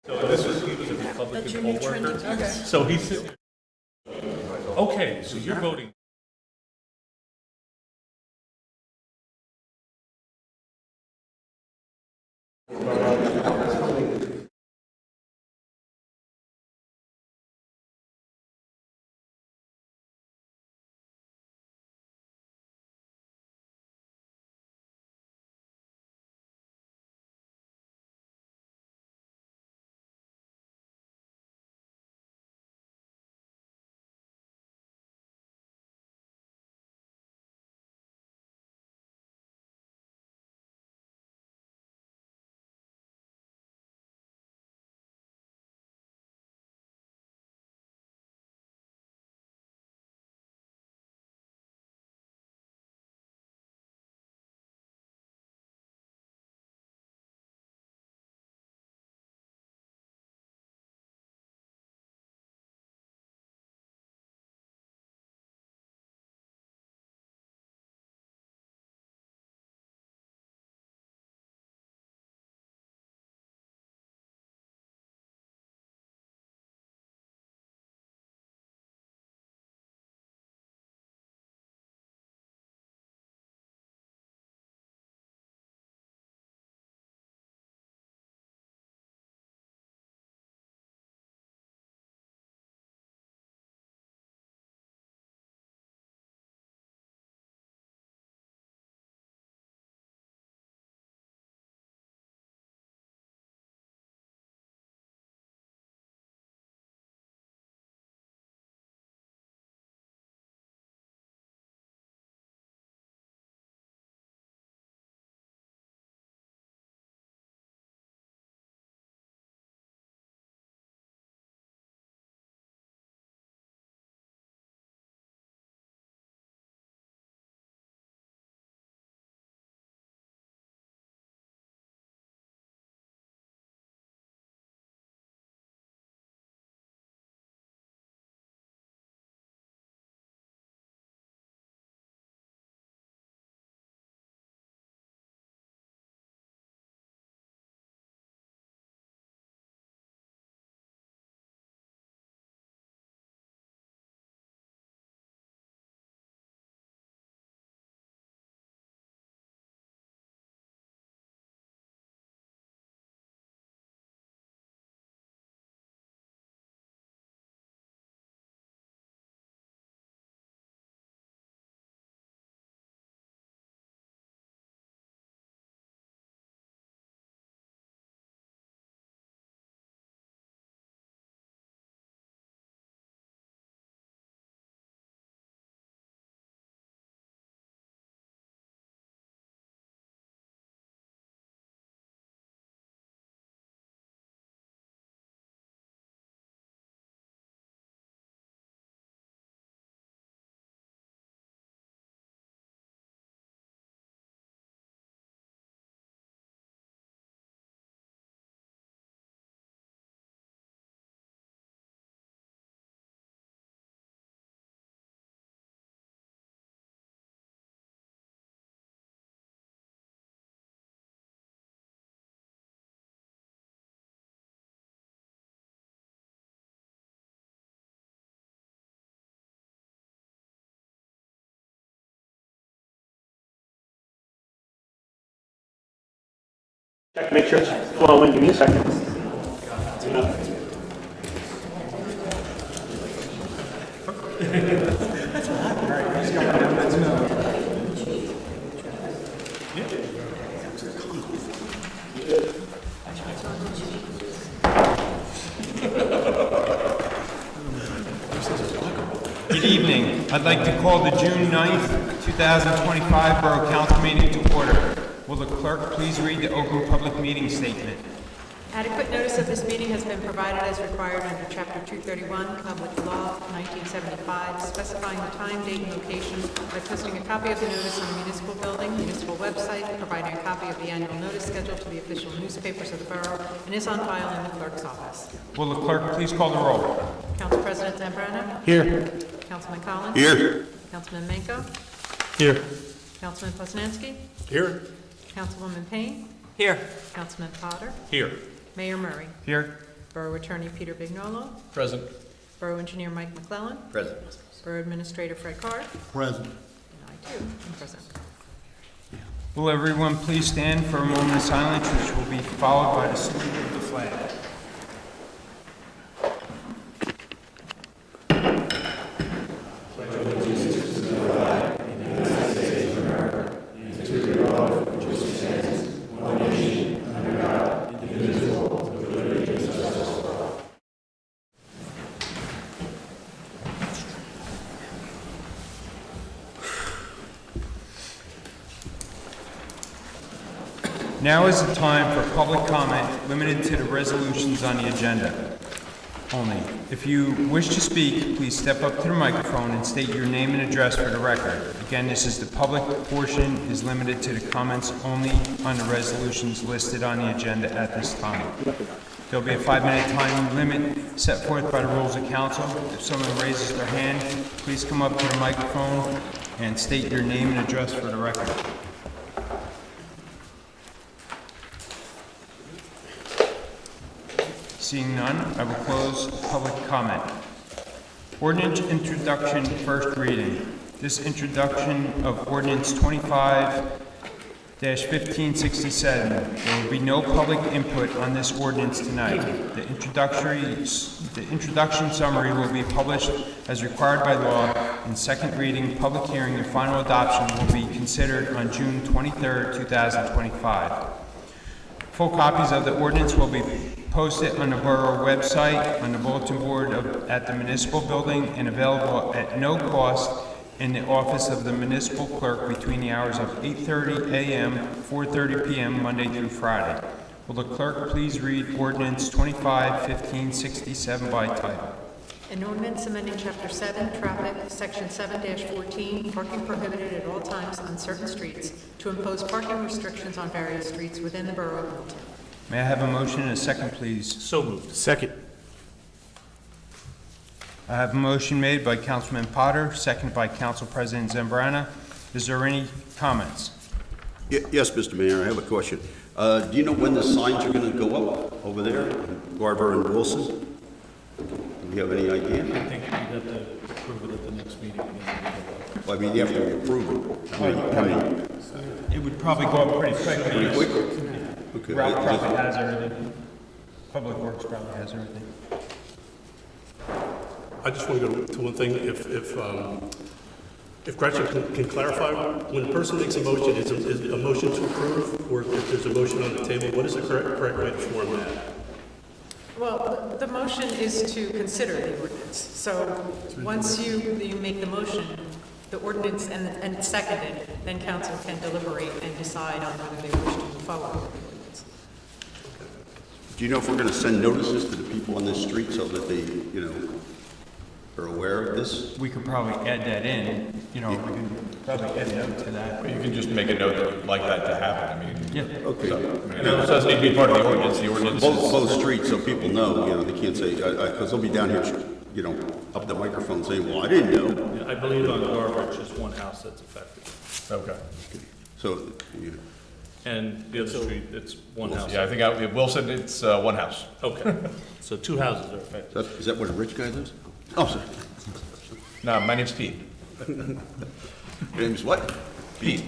So this was, he was a Republican poll worker. Okay. So he's, okay, so you're voting. Check, make sure it's flowing. Give me a second. Good evening. I'd like to call the June 9th, 2025 Borough Council meeting to order. Will the clerk please read the open public meeting statement? Adequate notice of this meeting has been provided as required under Chapter 231 Public Law 1975, specifying the time, date, and location by posting a copy of the notice on the municipal building, municipal website, providing a copy of the annual notice schedule to the official newspapers of the borough, and is on file in the clerk's office. Will the clerk please call the roll? Council President Zambrano? Here. Councilman Collins? Here. Councilman Menko? Here. Councilman Poznanski? Here. Councilwoman Payne? Here. Councilman Potter? Here. Mayor Murray? Here. Borough Attorney Peter Bignolo, Present. Borough Engineer Mike McClellan, Present. Borough Administrator Fred Carr, Present. and I too am present. Will everyone please stand for a moment of silence, which will be followed by the salute of the flag. Now is the time for public comment limited to the resolutions on the agenda only. If you wish to speak, please step up to the microphone and state your name and address for the record. Again, this is the public portion is limited to the comments only on the resolutions listed on the agenda at this time. There'll be a 5-minute time limit set forth by the rules of council. If someone raises their hand, please come up to the microphone and state your name and address for the record. Seeing none, I will close public comment. Ordinance introduction, first reading. This introduction of ordinance 25-1567. There will be no public input on this ordinance tonight. The introduction summary will be published as required by law, and second reading, public hearing, and final adoption will be considered on June 23rd, 2025. Full copies of the ordinance will be posted on the Borough website, on the bulletin board at the municipal building, and available at no cost in the office of the municipal clerk between the hours of 8:30 a.m. and 4:30 p.m. Monday through Friday. Will the clerk please read ordinance 25-1567 by title? An ordinance amending Chapter 7, Traffic, Section 7-14, parking prohibited at all times on certain streets, to impose parking restrictions on various streets within the Borough of Milltown. May I have a motion and a second, please? So moved. Second. I have a motion made by Councilman Potter, seconded by Council President Zambrana. Is there any comments? Yes, Mr. Mayor, I have a question. Do you know when the signs are going to go up over there, Garber and Wilson? Do you have any idea? I think we have to approve it at the next meeting. Well, I mean, you have to approve it. How many? It would probably go up pretty quickly. Pretty quick? Okay. Ralph probably has everything. Public Works probably has everything. I just want to go to one thing. If Gretchen can clarify, when a person makes a motion, is a motion to approve, or if there's a motion on the table, what is the correct way to form that? Well, the motion is to consider the ordinance. So once you make the motion, the ordinance, and it's seconded, then council can deliberate and decide on whether they wish to move forward with the ordinance. Do you know if we're going to send notices to the people on this street so that they, are aware of this? We could probably add that in, we can probably add a note to that. You can just make a note that you'd like that to happen, I mean. Yeah. Okay. It doesn't need to be part of the ordinance, the ordinance is... Both streets, so people know, they can't say, because they'll be down here, up the microphone saying, well, I didn't know. I believe on Garber, it's just one house that's affected. Okay. So, And the other street, it's one house. Yeah, I think at Wilson, it's one house. Okay, so two houses are affected. is that where the rich guy lives? Oh, sorry. No, my name's Pete. Your name's what? Pete.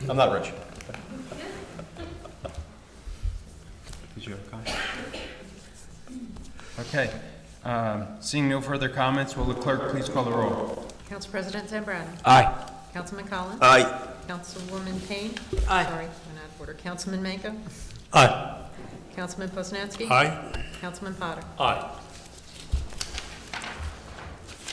I'm not rich. Is your comment? Okay. Seeing no further comments, will the clerk please call the roll? Council President Zambrana. Aye. Councilman Collins. Aye. Councilwoman Payne. Aye. Sorry, went out of order. Councilman Manco. Aye. Councilman Poznanski. Aye. Councilman Potter. Aye.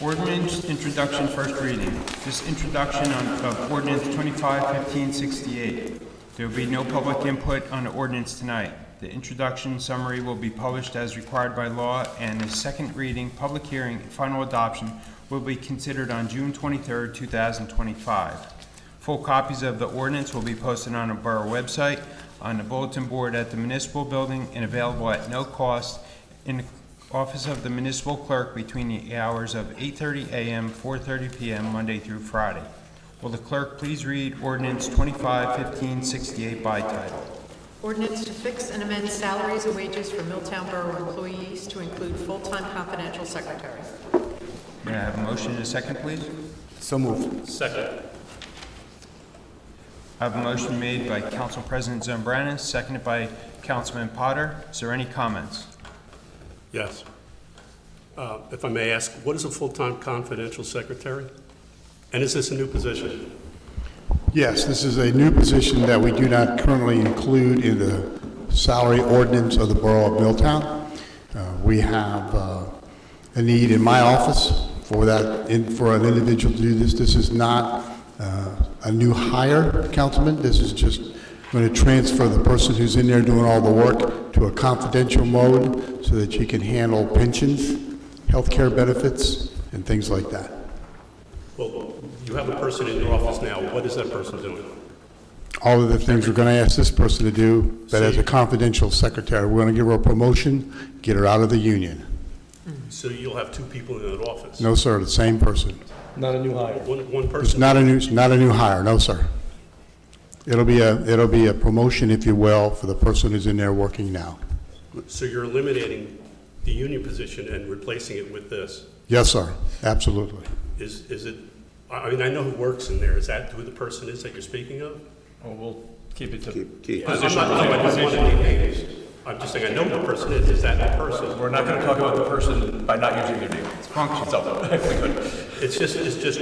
Ordinance introduction, first reading. This introduction of ordinance 25-1568. There will be no public input on the ordinance tonight. The introduction summary will be published as required by law, and the second reading, public hearing, and final adoption will be considered on June 23rd, 2025. Full copies of the ordinance will be posted on the Borough website, on the bulletin board at the municipal building, and available at no cost in the office of the municipal clerk between the hours of 8:30 a.m. and 4:30 p.m. Monday through Friday. Will the clerk please read ordinance 25-1568 by title? Ordinance to fix and amend salaries and wages for Milltown Borough employees to include full-time confidential secretary. May I have a motion and a second, please? So moved. Second. I have a motion made by Council President Zambrana, seconded by Councilman Potter. Is there any comments? Yes. If I may ask, what is a full-time confidential secretary? And is this a new position? Yes, this is a new position that we do not currently include in the salary ordinance of the Borough of Milltown. We have a need in my office for for an individual to do this. This is not a new hire, Councilman. This is just going to transfer the person who's in there doing all the work to a confidential mode so that she can handle pensions, health care benefits, and things like that. Well, you have a person in your office now. What is that person doing? All of the things we're going to ask this person to do, but as a confidential secretary, we're going to give her a promotion, get her out of the union. So you'll have two people in that office? No, sir, the same person. Not a new hire. One It's person? not a new hire, no, sir. It'll be a promotion, if you will, for the person who's in there working now. So you're eliminating the union position and replacing it with this? Yes, sir, absolutely. Is it, I mean, I know who works in there. Is that who the person is that you're speaking of? Well, we'll keep it to Keep- I'm not talking about one of the names. I'm just saying, I know who the person is. Is that the person? We're not going to talk about the person by not using their name. It's function. If we could. It's just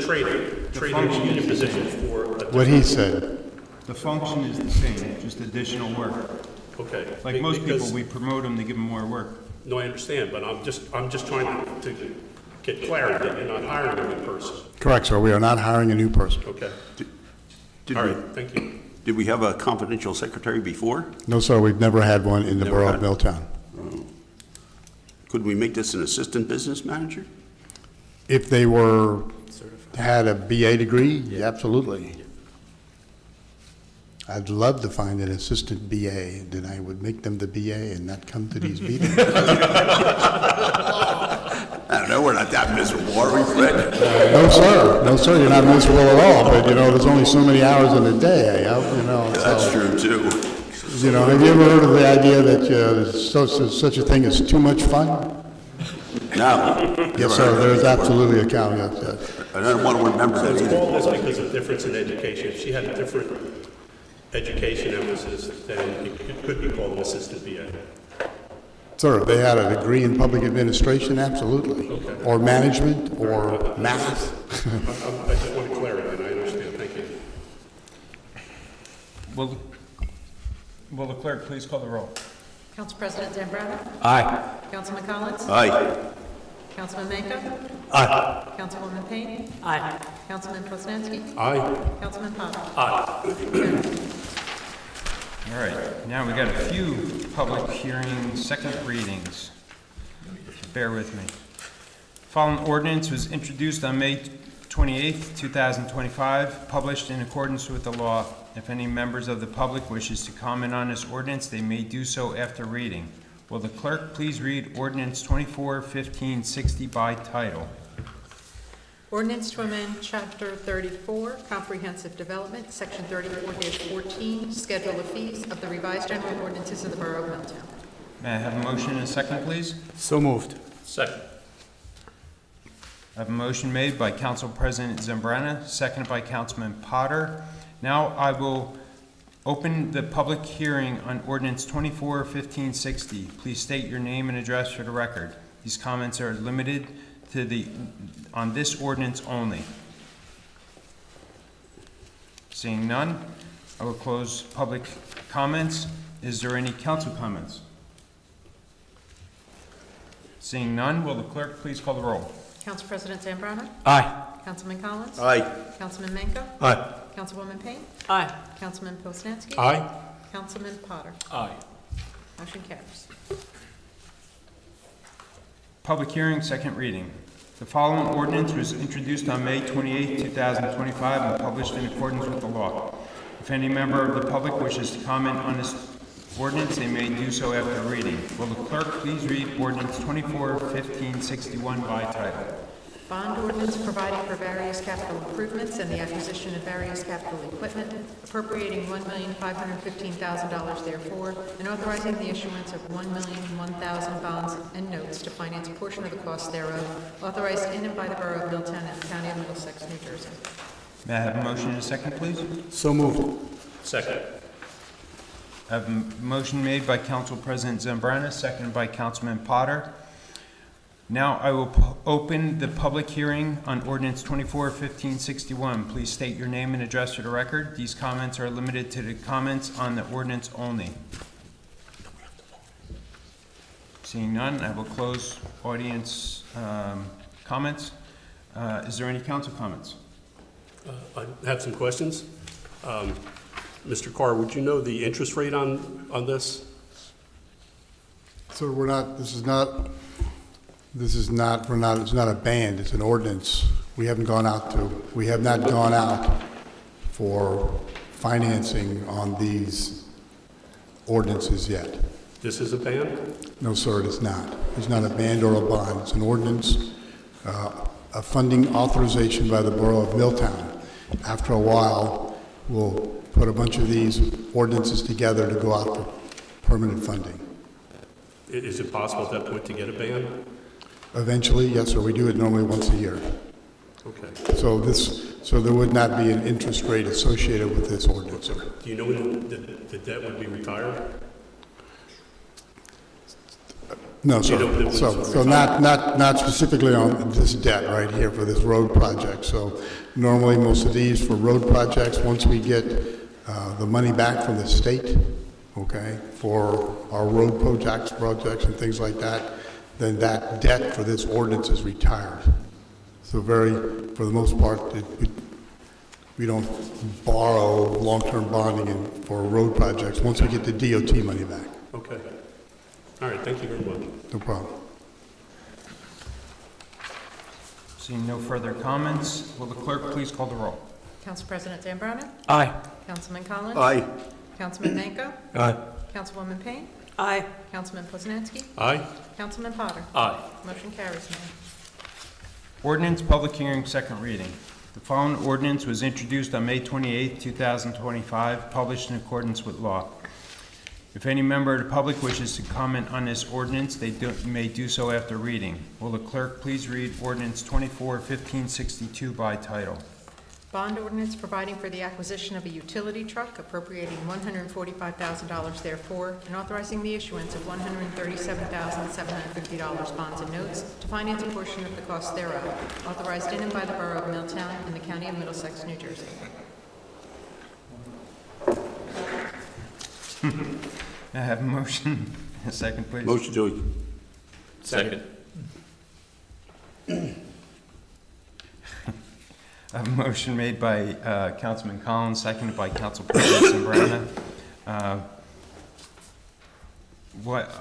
trading the union position for a What he said. The function is the same, just additional work. Okay. Like most people, Because- we promote them to give them more work. No, I understand, but I'm just trying to get clarity that you're not hiring a new person. Correct, sir, we are not hiring a new person. Okay. Did All we, right, thank you. did we have a confidential secretary before? No, sir, we've never had one in the Never Borough had. of Milltown. Could we make this an assistant business manager? If they had a BA degree, yeah, absolutely. I'd love to find an assistant BA, then I would make them the BA and not come to these meetings. I don't know, we're not that miserable, are we, Fred? No, sir, you're not miserable at all, but, there's only so many hours in a day, That's true, too. Have you ever heard of the idea that there's such a thing as too much fun? No. Yes, sir, there's absolutely a caveat to that. I don't want to remember that It's either. all this because of difference in education. If she had a different education emphasis, then it could be called an assistant BA. Sir, they had a degree in public administration, absolutely, or management, or math. I just want clarity, and I understand. Thank you. Will the clerk please call the roll? Council President Zambrana? Aye. Councilman Collins? Aye. Councilman Manco? Aye. Councilwoman Payne? Aye. Councilman Poznanski? Aye. Councilman Potter? All right, now we got a few public hearings, second readings. Bear with me. Following ordinance was introduced on May 28th, 2025, published in accordance with the law. If any members of the public wishes to comment on this ordinance, they may do so after reading. Will the clerk please read ordinance 24-1560 by title? Ordinance to amend Chapter 34, Comprehensive Development, Section 34-14, Schedule of Fees of the Revised General Ordinances of the Borough of Milltown. May I have a motion and a second, please? So moved. Second. I have a motion made by Council President Zambrana, seconded by Councilman Potter. Now I will open the public hearing on ordinance 24-1560. Please state your name and address for the record. These comments are limited to on this ordinance only. Seeing none, I will close public comments. Is there any council comments? Seeing none, will the clerk please call the roll? Council President Zambrana? Aye. Councilman Collins? Aye. Councilman Manco? Aye. Councilwoman Payne? Aye. Councilman Poznanski? Aye. Councilman Potter? Aye. Motion carries. Public hearing, second reading. The following ordinance was introduced on May 28, 2025, and published in accordance with the law. If any member of the public wishes to comment on this ordinance, they may do so after reading. Will the clerk please read ordinance 24-1561 by title? Bond ordinance providing for various capital improvements and the acquisition of various capital equipment, appropriating $1,515,000 therefore, and authorizing the issuance of 1,001,000 bonds and notes to finance a portion of the cost thereof, authorized in and by the Borough of Milltown and the County of Middlesex, New Jersey. May I have a motion and a second, please? So moved. Second. I have a motion made by Council President Zambrana, seconded by Councilman Potter. Now I will open the public hearing on ordinance 24-1561. Please state your name and address for the record. These comments are limited to the comments on the ordinance only. Seeing none, I will close audience comments. Is there any council comments? I have some questions. Mr. Carr, would you know the interest rate on this? So it's not a band, it's an ordinance. We have not gone out for financing on these ordinances yet. This is a ban? No, sir, it is not. It's not a band or a bond, it's an ordinance, a funding authorization by the Borough of Milltown. After a while, we'll put a bunch of these ordinances together to go out for permanent funding. Is it possible at that point to get a ban? Eventually, yes, sir, we do it normally once a year. Okay. So there would not be an interest rate associated with this ordinance, sir. Do you know when the debt would be retired? No, You don't sir. live with So not specifically on this debt right here for this road project. So normally, most of these for road projects, once we get the money back from the state, okay, for our road projects and things like that, then that debt for this ordinance is retired. So for the most part, we don't borrow long-term bonding for road projects once we get the DOT money back. Okay. All right, thank you very much. No problem. Seeing no further comments, will the clerk please call the roll? Council President Zambrana? Aye. Councilman Collins? Aye. Councilman Manco? Aye. Councilwoman Payne? Aye. Councilman Poznanski? Aye? Councilman Potter? Aye. Motion carries, Mayor. Ordinance, public hearing, second reading. The following ordinance was introduced on May 28, 2025, published in accordance with law. If any member of the public wishes to comment on this ordinance, they may do so after reading. Will the clerk please read ordinance 24-1562 by title? Bond ordinance providing for the acquisition of a utility truck, appropriating $145,000 therefore, and authorizing the issuance of $137,750 bonds and notes to finance a portion of the cost thereof, authorized in and by the Borough of Milltown and the County of Middlesex, New Jersey. May I have a motion? A second, please. Motion, Joey. Second. I have a motion made by Councilman Collins, seconded by Council President Zambrana.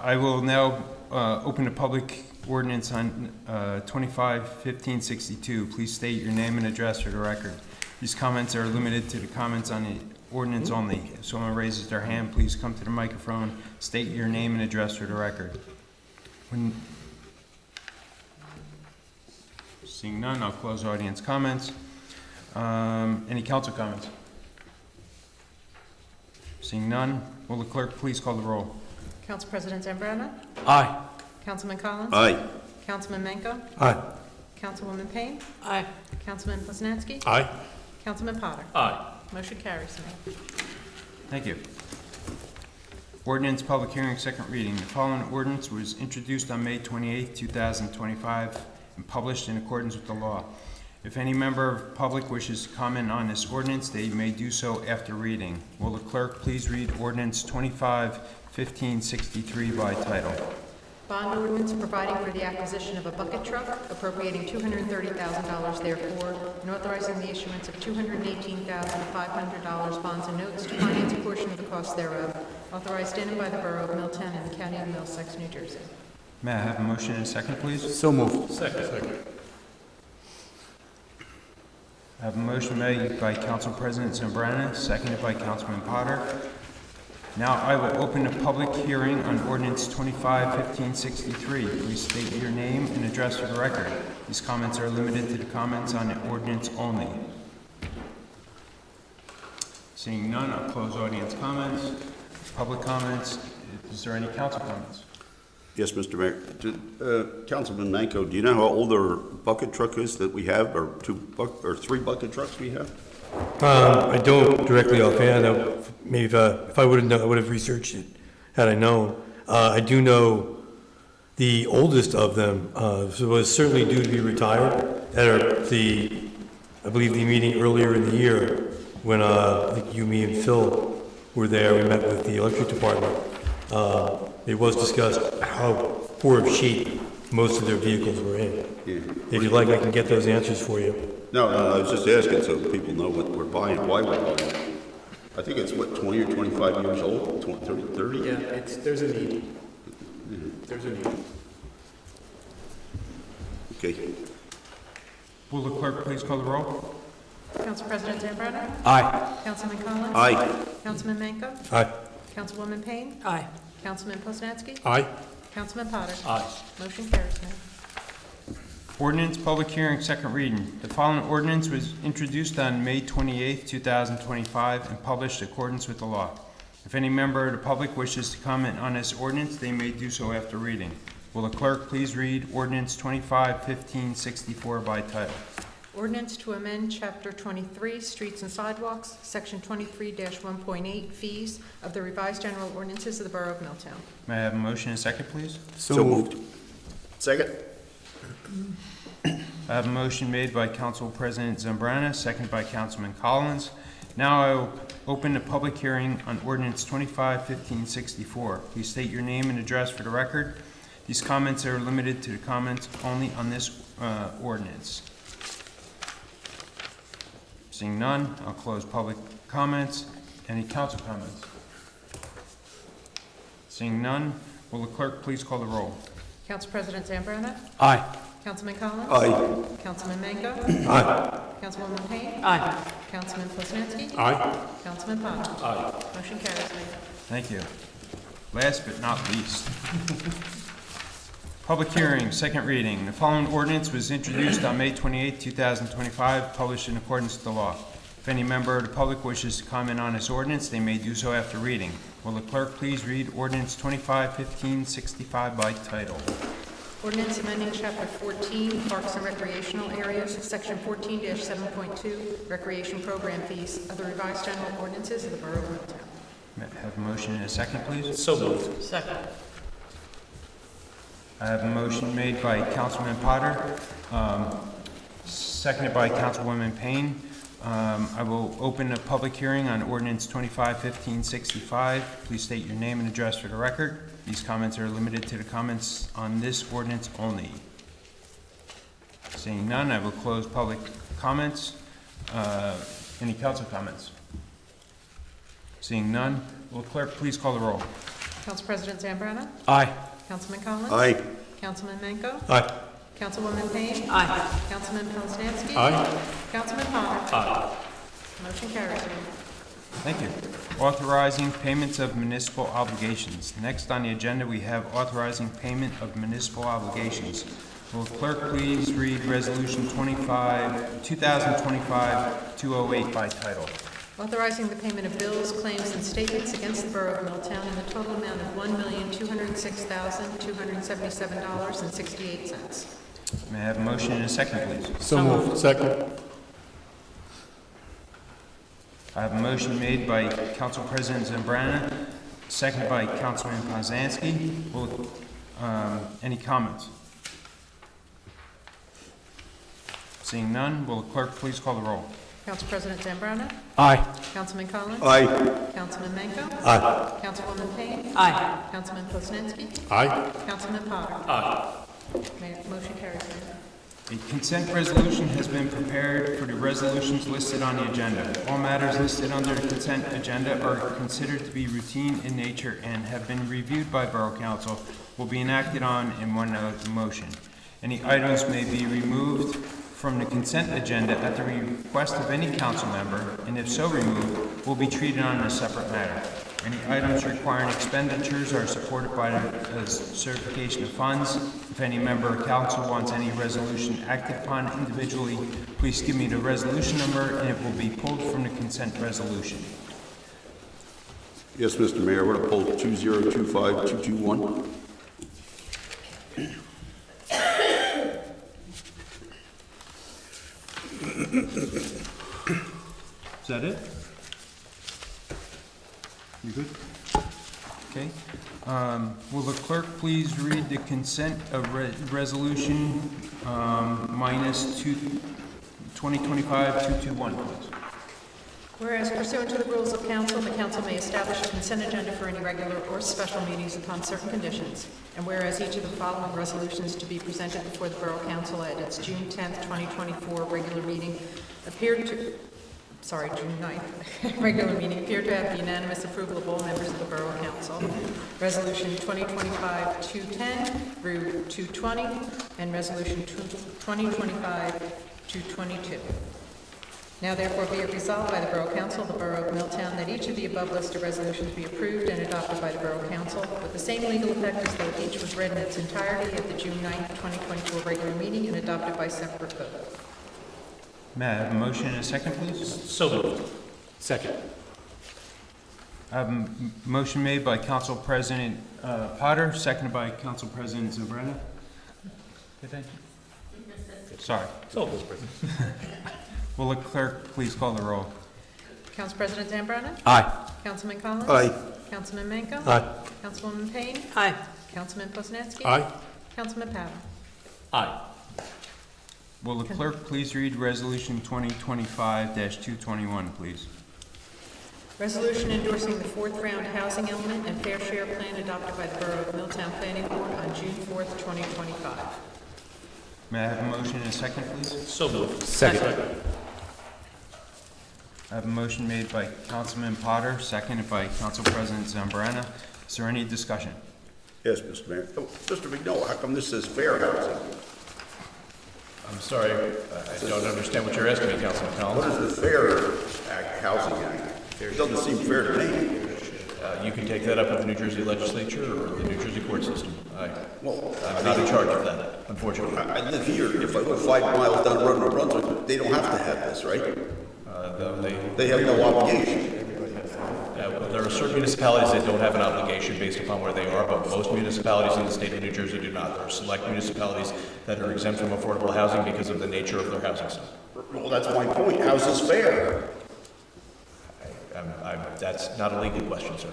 I will now open the public ordinance on 25-1562. Please state your name and address for the record. These comments are limited to the comments on the ordinance only. If someone raises their hand, please come to the microphone, state your name and address for the record. Seeing none, I'll close audience comments. Any council comments? Seeing none, will the clerk please call the roll? Council President Zambrana? Aye. Councilman Collins? Aye. Councilman Manco? Aye. Councilwoman Payne? Aye. Councilman Poznanski? Aye? Councilman Potter? Aye. Motion carries, Mayor. Thank you. Ordinance, public hearing, second reading. The following ordinance was introduced on May 28, 2025, and published in accordance with the law. If any member of the public wishes to comment on this ordinance, they may do so after reading. Will the clerk please read ordinance 25-1563 by title? Bond ordinance providing for the acquisition of a bucket truck, appropriating $230,000 therefore, and authorizing the issuance of $218,500 bonds and notes to finance a portion of the cost thereof, authorized in and by the Borough of Milltown and the County of Middlesex, New Jersey. May I have a motion and a second, please? So moved. Second. I have a motion made by Council President Zambrana, seconded by Councilman Potter. Now I will open a public hearing on ordinance 25-1563. Please state your name and address for the record. These comments are limited to the comments on the ordinance only. Seeing none, I'll close audience comments. Public comments. Is there any council comments? Yes, Mr. Mayor. Councilman Manco, do you know how old our bucket truck is that we have, or three bucket trucks we have? I don't directly offhand. Maybe if I would have known, I would have researched it had I known. I do know the oldest of them was certainly due to be retired at I believe the meeting earlier in the year when I think you, me, and Phil were there. We met with the electric department. It was discussed how poor of shape most of their vehicles were in. Yeah. If you'd like, I can get those answers for you. No, I was just asking so people know what we're buying, why we're buying it. I think it's, 20 or 25 years old, 20, 30? Yeah, there's a need. There's a need. Okay. Will the clerk please call the roll? Council President Zambrana? Aye. Councilman Collins? Aye. Councilman Manco? Aye. Councilwoman Payne? Aye. Councilman Poznanski? Aye. Councilman Potter? Aye. Motion carries, Mayor. Ordinance, public hearing, second reading. The following ordinance was introduced on May 28, 2025, and published in accordance with the law. If any member of the public wishes to comment on this ordinance, they may do so after reading. Will the clerk please read ordinance 25-1564 by title? Ordinance to amend Chapter 23, Streets and Sidewalks, Section 23-1.8, Fees of the Revised General Ordinances of the Borough of Milltown. May I have a motion and a second, please? So moved. Second? I have a motion made by Council President Zambrana, second by Councilman Collins. Now I will open the public hearing on ordinance 25-1564. Please state your name and address for the record. These comments are limited to the comments only on this ordinance. Seeing none, I'll close public comments. Any council comments? Seeing none, will the clerk please call the roll? Council President Zambrana? Aye. Councilman Collins? Aye. Councilman Manco? Aye. Councilwoman Payne? Aye. Councilman Poznanski? Aye. Councilman Potter? Aye. Motion carries, Mayor. Thank you. Last but not least, public hearing, second reading. The following ordinance was introduced on May 28, 2025, published in accordance with the law. If any member of the public wishes to comment on this ordinance, they may do so after reading. Will the clerk please read ordinance 25-1565 by title? Ordinance amending Chapter 14, Parks and Recreational Areas, Section 14-7.2, Recreation Program Fees of the Revised General Ordinances of the Borough of Milltown. May I have a motion and a second, please? So moved. Second. I have a motion made by Councilman Potter, seconded by Councilwoman Payne. I will open a public hearing on ordinance 25-1565. Please state your name and address for the record. These comments are limited to the comments on this ordinance only. Seeing none, I will close public comments. Any council comments? Seeing none, will the clerk please call the roll? Council President Zambrana? Aye. Councilman Collins? Aye. Councilman Manco? Aye. Councilwoman Payne? Aye. Councilman Poznanski? Aye. Councilman Potter? Aye. Motion carries, Mayor. Thank you. Authorizing payments of municipal obligations. Next on the agenda, we have authorizing payment of municipal obligations. Will the clerk please read Resolution 2025-208 by title? Authorizing the payment of bills, claims, and statements against the Borough of Milltown in the total amount of $1,206,277.68. May I have a motion and a second, please? So moved. Second. I have a motion made by Council President Zambrana, seconded by Councilman Poznanski. Will, any comments? Seeing none, will the clerk please call the roll? Council President Zambrana? Aye. Councilman Collins? Aye. Councilman Manco? Aye. Councilwoman Payne? Aye. Councilman Poznanski? Aye. Councilman Potter? Aye. Motion carries, Mayor. A consent resolution has been prepared for the resolutions listed on the agenda. All matters listed under the consent agenda are considered to be routine in nature and have been reviewed by Borough Council, will be enacted on in one motion. Any items may be removed from the consent agenda at the request of any council member, and if so removed, will be treated on a separate matter. Any items requiring expenditures are supported by a certification of funds. If any member of council wants any resolution acted upon individually, please give me the resolution number and it will be pulled from the consent resolution. Yes, Mr. Mayor, we're going to pull 2025221. Is that it? You good? Okay. Will the clerk please read the consent of resolution minus 2025-221, please? Whereas pursuant to the rules of council, the council may establish a consent agenda for any regular or special meetings upon certain conditions. And whereas each of the following resolutions to be presented before the Borough Council at its June 10th, 2024 regular meeting June 9th, regular meeting appeared to have the unanimous approval of all members of the Borough Council. Resolution 2025-210 through 220, and Resolution 2025-222. Now therefore be it resolved by the Borough Council of the Borough of Milltown that each of the above listed resolutions be approved and adopted by the Borough Council with the same legal effect as though each was read in its entirety at the June 9th, 2024 regular meeting and adopted by separate vote. May I have a motion and a second, please? So moved. Second. I have a motion made by Council President Potter, seconded by Council President Zambrana. Sorry. So moved, President. Will the clerk please call the roll? Council President Zambrana? Aye. Councilman Collins? Aye. Councilman Menko? Aye. Councilwoman Payne? Aye. Councilman Poznanski? Aye. Councilman Powell? Aye. Will the clerk please read Resolution 2025-221, please? Resolution endorsing the fourth round housing element and fair share plan adopted by the Borough of Milltown Planning Board on June 4th, 2025. May I have a motion and a second, please? So moved. Second. I have a motion made by Councilman Potter, seconded by Council President Zambrana. Is there any discussion? Yes, Mr. Mayor. Oh, Mr. McDowell, how come this says fair housing? I'm sorry, I don't understand what you're asking me, Councilman What Collins. is the Fair Housing Act? It doesn't seem fair to me. You can take that up with the New Jersey legislature or the New Jersey court system. Well, I'm not in charge of that, unfortunately. I live here. If I go 5 miles down the road in New Brunswick, they don't have to have this, right? They have no obligation. There are certain municipalities that don't have an obligation based upon where they are, but most municipalities in the state of New Jersey do not. There are select municipalities that are exempt from affordable housing because of the nature of their housing stock. Well, that's my point. How's this fair? That's not a legal question, sir.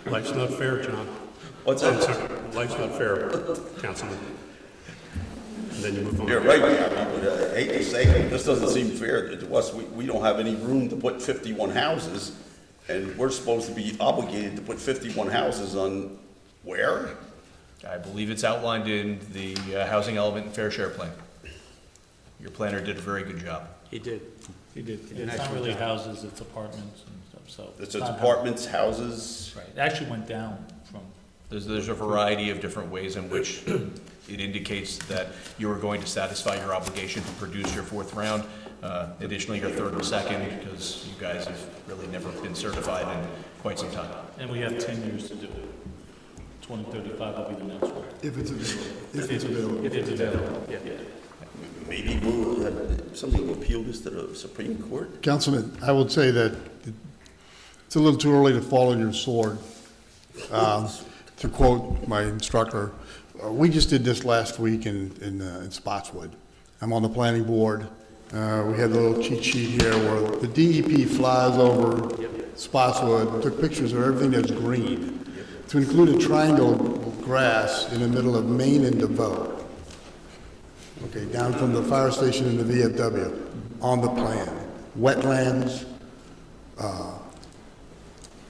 Life's not fair, John. What's that? Life's not fair, Councilman. And then you move on. You're right, I hate to say it, this doesn't seem fair to us. We don't have any room to put 51 houses, and we're supposed to be obligated to put 51 houses on where? I believe it's outlined in the housing element and fair share plan. Your planner did a very good job. He did. He did. It's not really houses, it's apartments and stuff, so. It's not apartments, houses. Right, it actually went down from, There's a variety of different ways in which it indicates that you are going to satisfy your obligation to produce your fourth round. Additionally, your third and second, because you guys have really never been certified in quite some time. and we have 10 years to do it. 2035 will be the next one. If it's available. If it's available. If it's available, yeah. Maybe we'll have something to appeal this to the Supreme Court? Councilman, I would say that it's a little too early to fall on your sword. To quote my instructor, we just did this last week in Spotswood. I'm on the planning board. We had a little cheat sheet here where the DEP flies over Spotswood, took pictures of everything that's green, to include a triangle of grass in the middle of Maine and DeVoe. Okay, down from the fire station in the VFW, on the plan. Wetlands,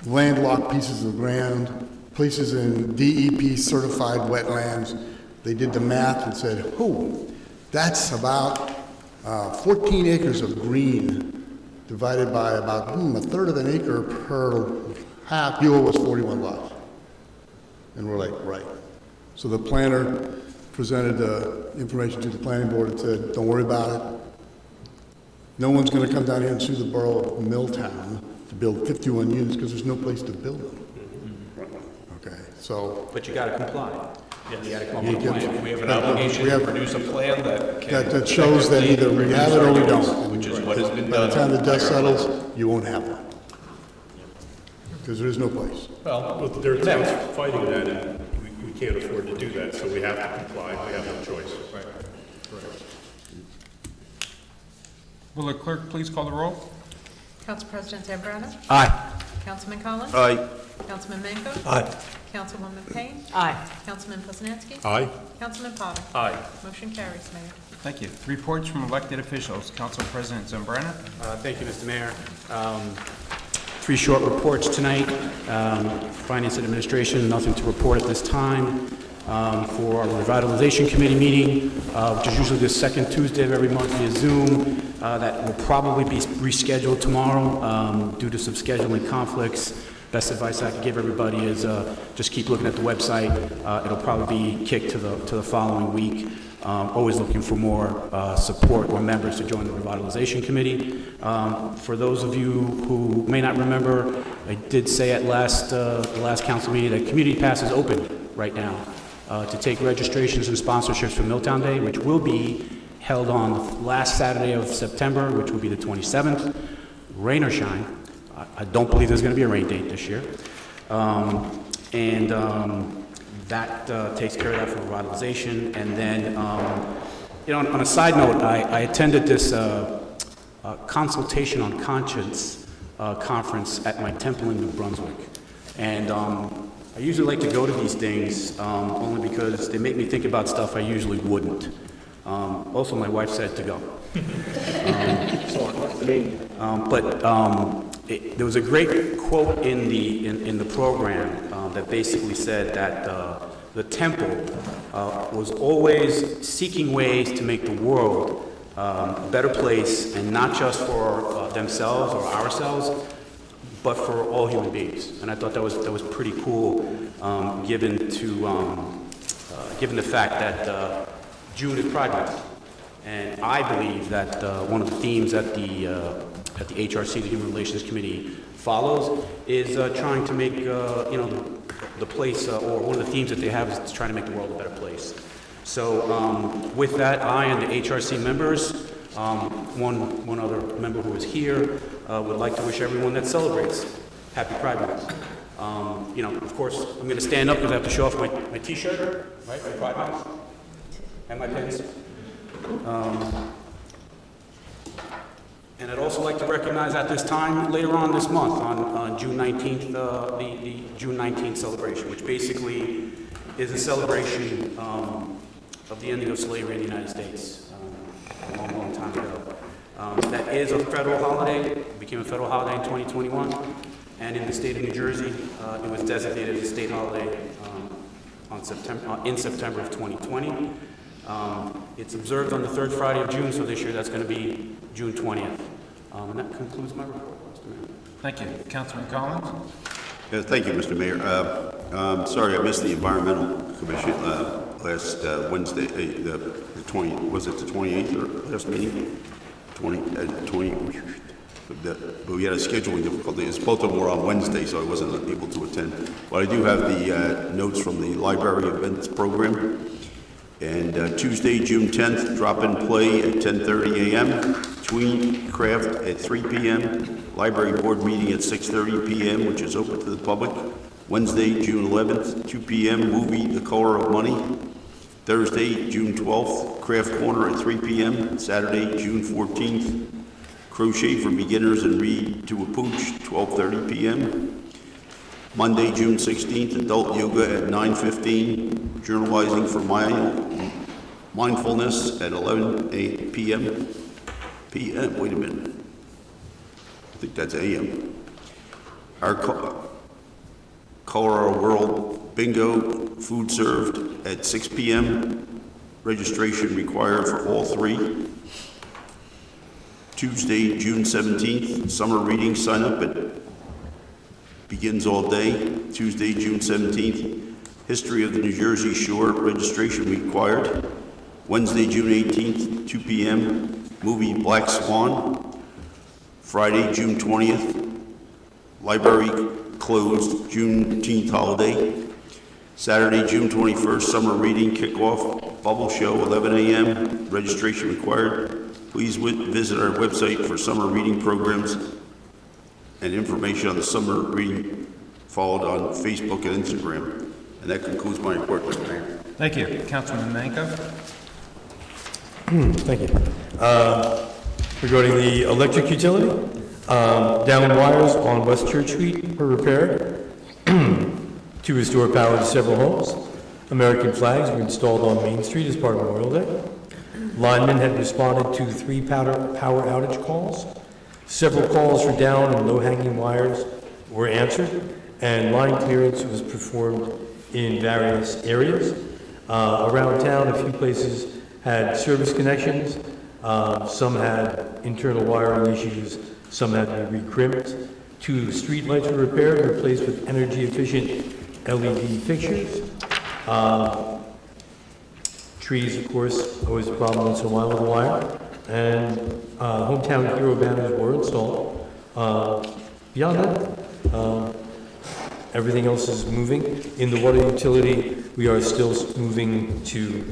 landlocked pieces of ground, places in DEP certified wetlands. They did the math and said, oh, that's about 14 acres of green divided by about a third of an acre per half. Yours was 41 lots. And we're like, right. So the planner presented the information to the planning board and said, don't worry about it. No one's going to come down here and sue the Borough of Milltown to build 51 units because there's no place to build them. Okay, so But you gotta comply. You gotta come up You with a can- plan. We have an obligation We to have- produce a plan that can. that shows that either we have it or we don't. Which is what has been By the done. time the dust settles, you won't have one. Because there is no place. Well, But there are towns fighting that, and we can't afford to do that, so we have to comply, we have no choice. Right. Will the clerk please call the roll? Council President Zambrana? Aye. Councilman Collins? Aye. Councilman Manco? Aye. Councilwoman Payne? Aye. Councilman Poznanski? Aye. Councilman Potter? Aye. Motion carries, Mayor. Thank you. Reports from elected officials. Council President Zambrana. Thank you, Mr. Mayor. Three short reports tonight. Finance and Administration, nothing to report at this time. For our Revitalization Committee meeting, which is usually the second Tuesday of every month via Zoom, that will probably be rescheduled tomorrow due to some scheduling conflicts. Best advice I could give everybody is just keep looking at the website. It'll probably be kicked to the following week. Always looking for more support or members to join the Revitalization Committee. For those of you who may not remember, I did say at the last council meeting that Community Pass is open right now to take registrations and sponsorships for Milltown Day, which will be held on the last Saturday of September, which will be the 27th. Rain or shine. I don't believe there's going to be a rain date this year. That takes care of that for revitalization. And then, on a side note, I attended this Consultation on Conscience conference at my temple in New Brunswick. And I usually like to go to these things only because they make me think about stuff I usually wouldn't. Also, my wife said to go. There was a great quote in the program that basically said that the temple was always seeking ways to make the world a better place, and not just for themselves or ourselves, but for all human beings. And I thought that was pretty cool, given the fact that June is Pride Month. And I believe that one of the themes that the HRC, the Human Relations Committee, follows is trying to make the place, or one of the themes that they have is trying to make the world a better place. So with that, I and the HRC members, one other member who is here, would like to wish everyone that celebrates Happy Pride Month. Of course, I'm going to stand up because I have to show off my T-shirt, right, for Pride Month, and my pins. And I'd also like to recognize at this time, later on this month, on June 19th, the June 19th celebration, which basically is a celebration of the ending of slavery in the United States a long, long time ago. That is a federal holiday. It became a federal holiday in 2021. And in the state of New Jersey, it was designated as a state holiday in September of 2020. It's observed on the third Friday of June, so this year that's going to be June 20th. And that concludes my report, Mr. Mayor. Thank you. Councilman Collins. Thank you, Mr. Mayor. Sorry, I missed the Environmental Commission last Wednesday, the 20, was it the 28th or last meeting? 20, but we had a scheduling difficulty. Both of them were on Wednesday, so I wasn't able to attend. But I do have the notes from the library events program. And Tuesday, June 10th, drop-in play at 10:30 a.m., Tween Craft at 3 p.m., library board meeting at 6:30 p.m., which is open to the public. Wednesday, June 11th, 2 p.m., movie The Color of Money. Thursday, June 12th, Craft Corner at 3 p.m. Saturday, June 14th, Crochet for Beginners and Read to a Pooch, 12:30 p.m. Monday, June 16th, Adult Yoga at 9:15, Journalizing for Mindfulness at 11 p.m. p.m. Wait a minute. I think that's a.m. Our Colorado World Bingo, food served at 6 p.m. Registration required for all three. Tuesday, June 17th, summer reading sign up begins all day. Tuesday, June 17th, History of the New Jersey Shore, registration required. Wednesday, June 18th, 2 p.m., movie Black Swan. Friday, June 20th, Library closed, Juneteenth holiday. Saturday, June 21st, summer reading kickoff, bubble show, 11 a.m., registration required. Please visit our website for summer reading programs and information on the summer reading followed on Facebook and Instagram. And that concludes my report, Mr. Mayor. Thank you. Councilman Manco? Thank you. Regarding the electric utility, down wires on West Church Street were repaired to restore power to several homes. American flags were installed on Main Street as part of Memorial Day. Linemen had responded to 3 power outage calls. Several calls for down and low-hanging wires were answered, and line clearance was performed in various areas. Around town, a few places had service connections. Some had internal wiring issues. Some had to be re-crimped. 2 street lights were repaired and replaced with energy-efficient LED fixtures. Trees, of course, always a problem once in a while with the wire. And hometown hero banners were installed. Beyond that, everything else is moving. In the water utility, we are still moving to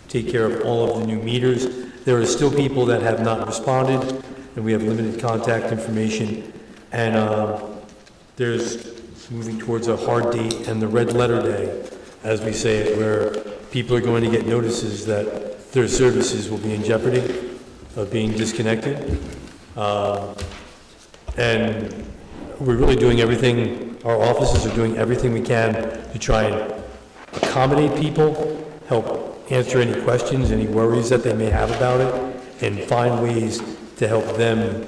take care of all of the new meters. There are still people that have not responded, and we have limited contact information. And there's moving towards a hard date and the red letter day, as we say it, where people are going to get notices that their services will be in jeopardy of being disconnected. And we're really doing everything, our offices are doing everything we can to try and accommodate people, help answer any questions, any worries that they may have about it, and find ways to help them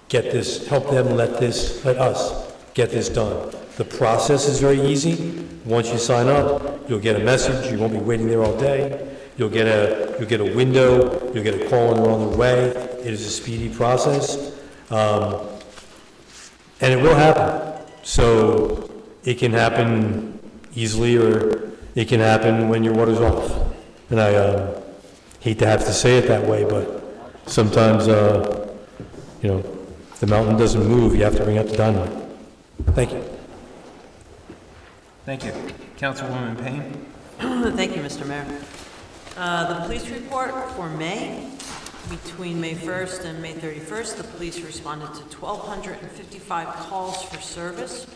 get this, let us get this done. The process is very easy. Once you sign up, you'll get a message. You won't be waiting there all day. You'll get a window. You'll get a call when they're on their way. It is a speedy process, and it will happen. So it can happen easily, or it can happen when your water's off. And I hate to have to say it that way, but sometimes, if the mountain doesn't move, you have to bring up the dynamite. Thank you. Thank you. Councilwoman Payne? Thank you, Mr. Mayor. The police report for May, between May 1st and May 31st, the police responded to 1,255 calls for service.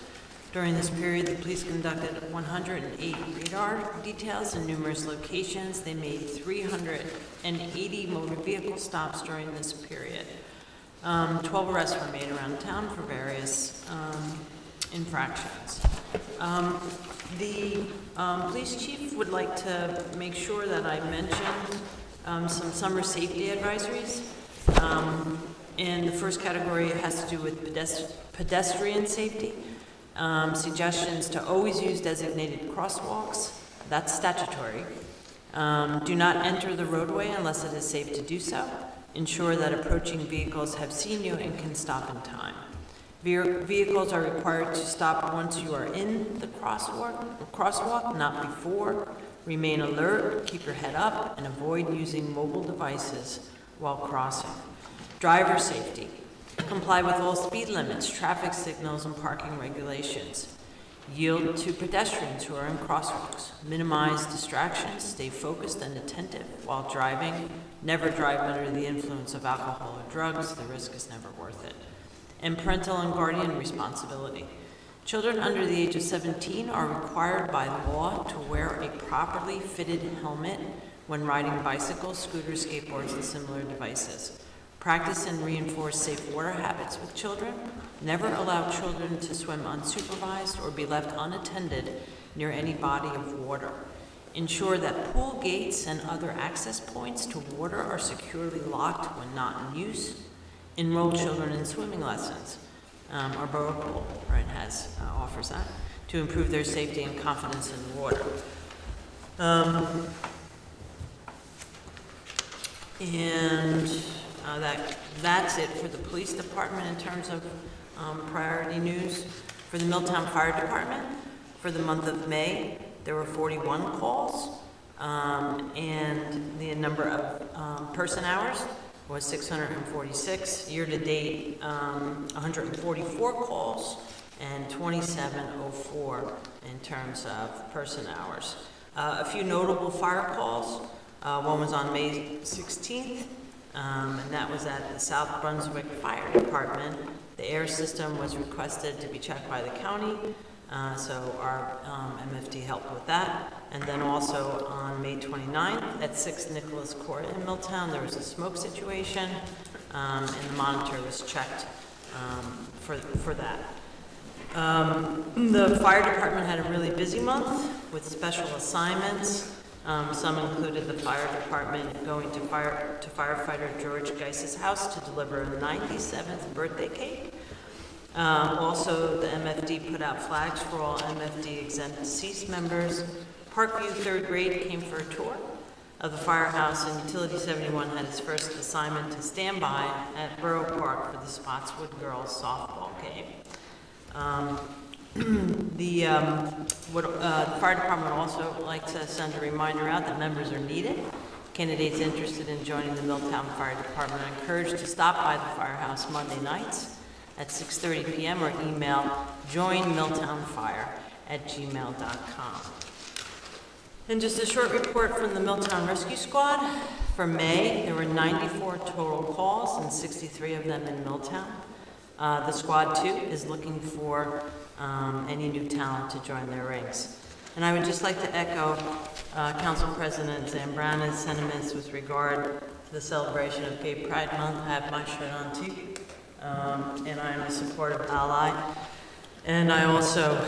During this period, the police conducted 108 radar details in numerous locations. They made 380 motor vehicle stops during this period. 12 arrests were made around town for various infractions. The police chief would like to make sure that I mention some summer safety advisories. And the first category has to do with pedestrian safety. Suggestions to always use designated crosswalks. That's statutory. Do not enter the roadway unless it is safe to do so. Ensure that approaching vehicles have seen you and can stop in time. Vehicles are required to stop once you are in the crosswalk, not before. Remain alert, keep your head up, and avoid using mobile devices while crossing. Driver safety. Comply with all speed limits, traffic signals, and parking regulations. Yield to pedestrians who are in crosswalks. Minimize distractions. Stay focused and attentive while driving. Never drive under the influence of alcohol or drugs. The risk is never worth it. And parental and guardian responsibility. Children under the age of 17 are required by law to wear a properly fitted helmet when riding bicycles, scooters, skateboards, and similar devices. Practice and reinforce safe water habits with children. Never allow children to swim unsupervised or be left unattended near any body of water. Ensure that pool gates and other access points to water are securely locked when not in use. Enroll children in swimming lessons. Our Borough pool, offers that, to improve their safety and confidence in the water. That's it for the police department in terms of priority news. For the Milltown Fire Department, for the month of May, there were 41 calls, and the number of person hours was 646. Year-to-date, 144 calls and 2704 in terms of person hours. A few notable fire calls. One was on May 16th, and that was at the South Brunswick Fire Department. The air system was requested to be checked by the county, so our MFD helped with that. And then also on May 29th at 6 Nicholas Court in Milltown, there was a smoke situation, and the monitor was checked for that. The fire department had a really busy month with special assignments. Some included the fire department going to firefighter George Geis's house to deliver a 97th birthday cake. Also, the MFD put out flags for all MFD exempt deceased members. Parkview 3rd grade came for a tour of the firehouse, and Utility 71 had its first assignment to stand by at Borough Park for the Spotswood girls softball game. The fire department would also like to send a reminder out that members are needed. Candidates interested in joining the Milltown Fire Department are encouraged to stop by the firehouse Monday nights at 6:30 p.m. or email joinmilltownfire@gmail.com. And just a short report from the Milltown Rescue Squad. For May, there were 94 total calls and 63 of them in Milltown. The squad, too, is looking for any new talent to join their ranks. And I would just like to echo Council President Zambrana's sentiments with regard to the celebration of Gay Pride Month. I have my shirt on, too, and I am a supportive ally. And I also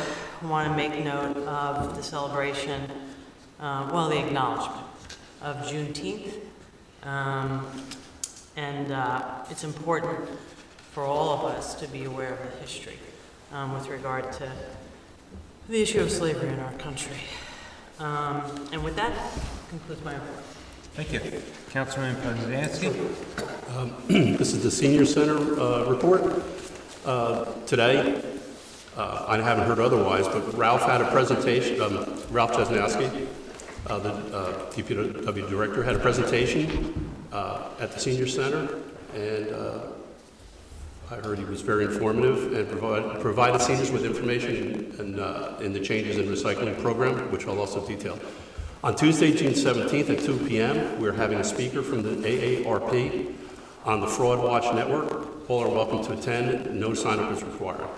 want to make note of the celebration, the acknowledgement of Juneteenth. It's important for all of us to be aware of the history with regard to the issue of slavery in our country. And with that, concludes my report. Thank you. Councilman Poznanski. This is the Senior Center report. Today, I haven't heard otherwise, but Ralph had a presentation, Ralph Jesnowski, the DPW Director, had a presentation at the Senior Center, and I heard he was very informative and provided seniors with information in the changes in recycling program, which I'll also detail. On Tuesday, June 17th at 2 p.m., we're having a speaker from the AARP on the Fraud Watch Network. All are welcome to attend. No sign-up is required.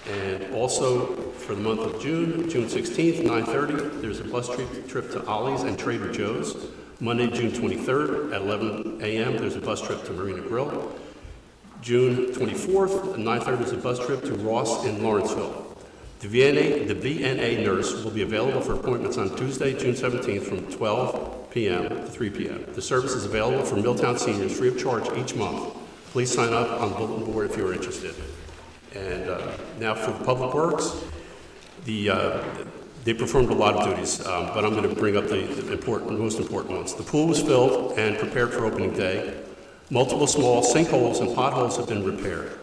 And also for the month of June, June 16th, 9:30, there's a bus trip to Ollie's and Trader Joe's. Monday, June 23rd at 11 a.m., there's a bus trip to Marina Grill. June 24th at 9:30 is a bus trip to Ross in Lawrenceville. The VNA nurse will be available for appointments on Tuesday, June 17th from 12 p.m. to 3 p.m. The service is available for Milltown seniors free of charge each month. Please sign up on the bulletin board if you're interested. And now for the Public Works, they performed a lot of duties, but I'm going to bring up the most important ones. The pool was filled and prepared for opening day. Multiple small sinkholes and potholes have been repaired.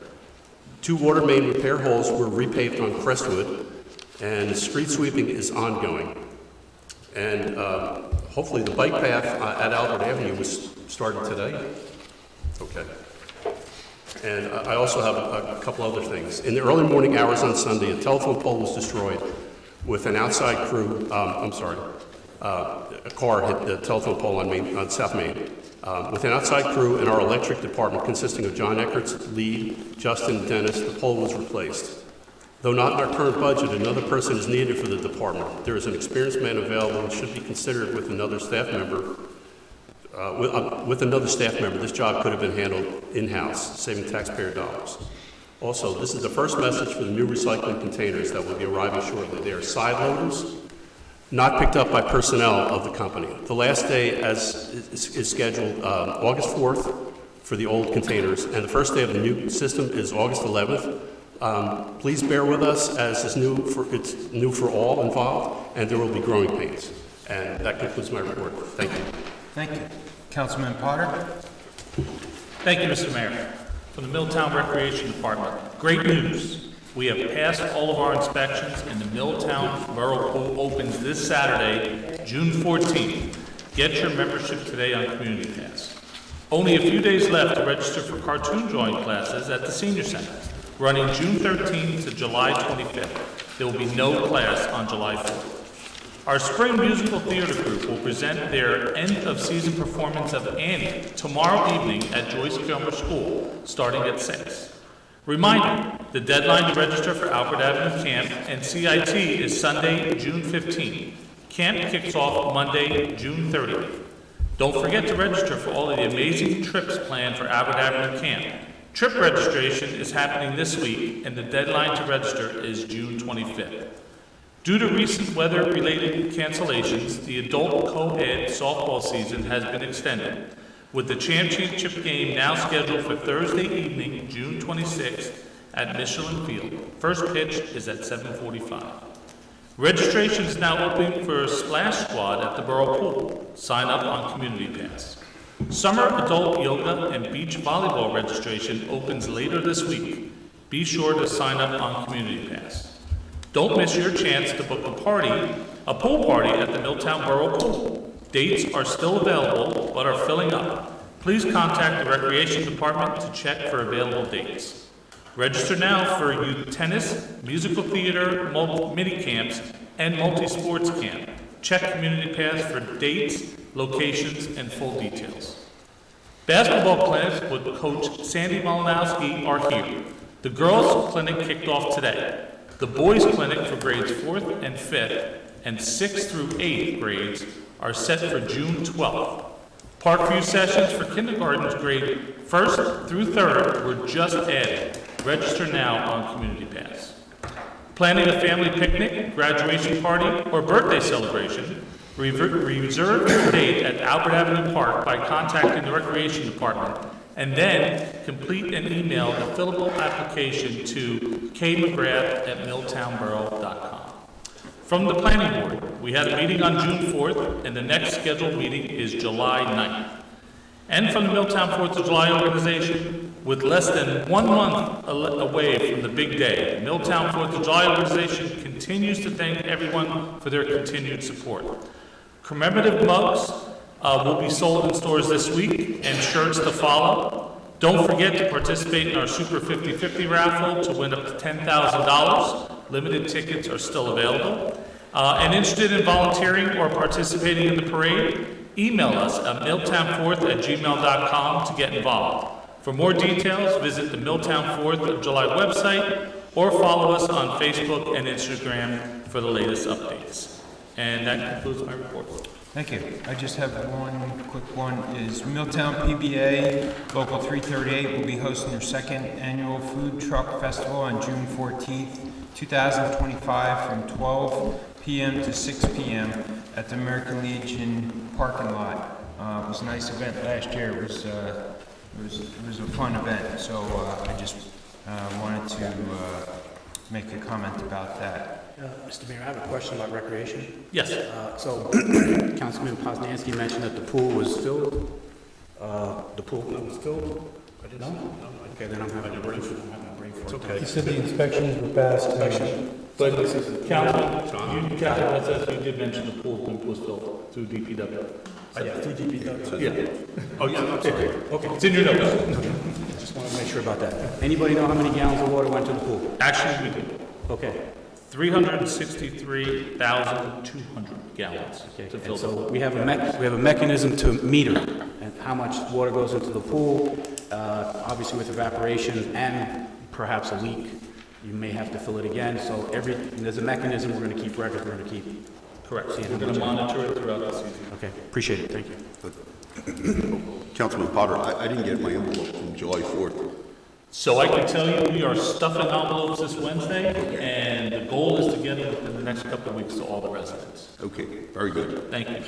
2 water main repair holes were repaved on Crestwood, and street sweeping is ongoing. And hopefully the bike path at Albert Avenue was started today. Okay. And I also have a couple other things. In the early morning hours on Sunday, a telephone pole was destroyed with an outside crew, a car hit the telephone pole on South Main. With an outside crew and our electric department consisting of John Eckert's lead, Justin Dennis, the pole was replaced. Though not in our current budget, another person is needed for the department. There is an experienced man available and should be considered with another staff member. This job could have been handled in-house, saving taxpayer dollars. Also, this is the first message for the new recycling containers that will be arriving shortly. They are side loaders, not picked up by personnel of the company. The last day is scheduled August 4th for the old containers, and the first day of the new system is August 11th. Please bear with us as it's new for all involved, and there will be growing pains. And that concludes my report. Thank you. Thank you. Councilman Potter. Thank you, Mr. Mayor. From the Milltown Recreation Department, great news. We have passed all of our inspections and the Milltown Borough Pool opens this Saturday, June 14th. Get your membership today on Community Pass. Only a few days left to register for cartoon drawing classes at the Senior Center, running June 13th to July 25th. There will be no class on July 4th. Our spring musical theater group will present their end-of-season performance of Annie tomorrow evening at Joyce Kilmer School, starting at 6. Reminder, the deadline to register for Albert Avenue Camp and CIT is Sunday, June 15th. Camp kicks off Monday, June 30th. Don't forget to register for all of the amazing trips planned for Albert Avenue Camp. Trip registration is happening this week, and the deadline to register is June 25th. Due to recent weather-related cancellations, the adult co-ed softball season has been extended, with the championship game now scheduled for Thursday evening, June 26th at Michelin Field. First pitch is at 7:45. Registration is now open for Splash Squad at the Borough Pool. Sign up on Community Pass. Summer adult yoga and beach volleyball registration opens later this week. Be sure to sign up on Community Pass. Don't miss your chance to book a pool party at the Milltown Borough Pool. Dates are still available, but are filling up. Please contact the Recreation Department to check for available dates. Register now for youth tennis, musical theater, mini camps, and multi-sports camp. Check Community Pass for dates, locations, and full details. Basketball clinics with Coach Sandy Malinowski are here. The girls' clinic kicked off today. The boys' clinic for grades 4th and 5th and 6th through 8th grades are set for June 12th. Parkview sessions for kindergartens grade 1st through 3rd were just added. Register now on Community Pass. Planning a family picnic, graduation party, or birthday celebration? Reserve your date at Albert Avenue Park by contacting the Recreation Department, and then complete and email the fillable application to kmcgrath@milltownborough.com. From the Planning Board, we had a meeting on June 4th, and the next scheduled meeting is July 9th. And from the Milltown 4th of July organization, with less than 1 month away from the big day, the Milltown 4th of July organization continues to thank everyone for their continued support. Commemorative mugs will be sold in stores this week, and shirts to follow. Don't forget to participate in our Super 50/50 raffle to win up to $10,000. Limited tickets are still available. And interested in volunteering or participating in the parade? Email us at milltown4th@gmail.com to get involved. For more details, visit the Milltown 4th of July website or follow us on Facebook and Instagram for the latest updates. And that concludes my report. Thank you. I just have one quick one, is Milltown PBA Local 338 will be hosting their second annual Food Truck Festival on June 14th, 2025 from 12 p.m. to 6 p.m. at the American Legion parking lot. It was a nice event last year. It was a fun event, so I just wanted to make a comment about that. Mr. Mayor, I have a question about recreation. Yes. So, Councilman Poznanski mentioned that the pool was filled. The pool was filled? No? Okay, then I'm having a brain fart. It's okay. He said the inspections were passed. But Councilman, you did mention the pool was filled through DPW. Yeah, through DPW. Yeah. Oh, yeah, I'm sorry. Okay. It's in your notes. Just want to make sure about that. Anybody know how many gallons of water went to the pool? Actually, we did. Okay. 363,200 gallons Okay. to fill And the so pool. we have a mechanism to meter and how much water goes into the pool. Obviously with evaporation and perhaps a leak, you may have to fill it again. So there's a mechanism, we're going to keep records, we're going to keep. Correct. We're going to monitor it throughout the season. Okay, appreciate it, thank you. Councilman Potter, I didn't get my envelope from July 4th. So I can tell you, we are stuffing envelopes this Wednesday, and the goal is to get them in the next couple of weeks to all the residents. Okay, very good. Thank you. At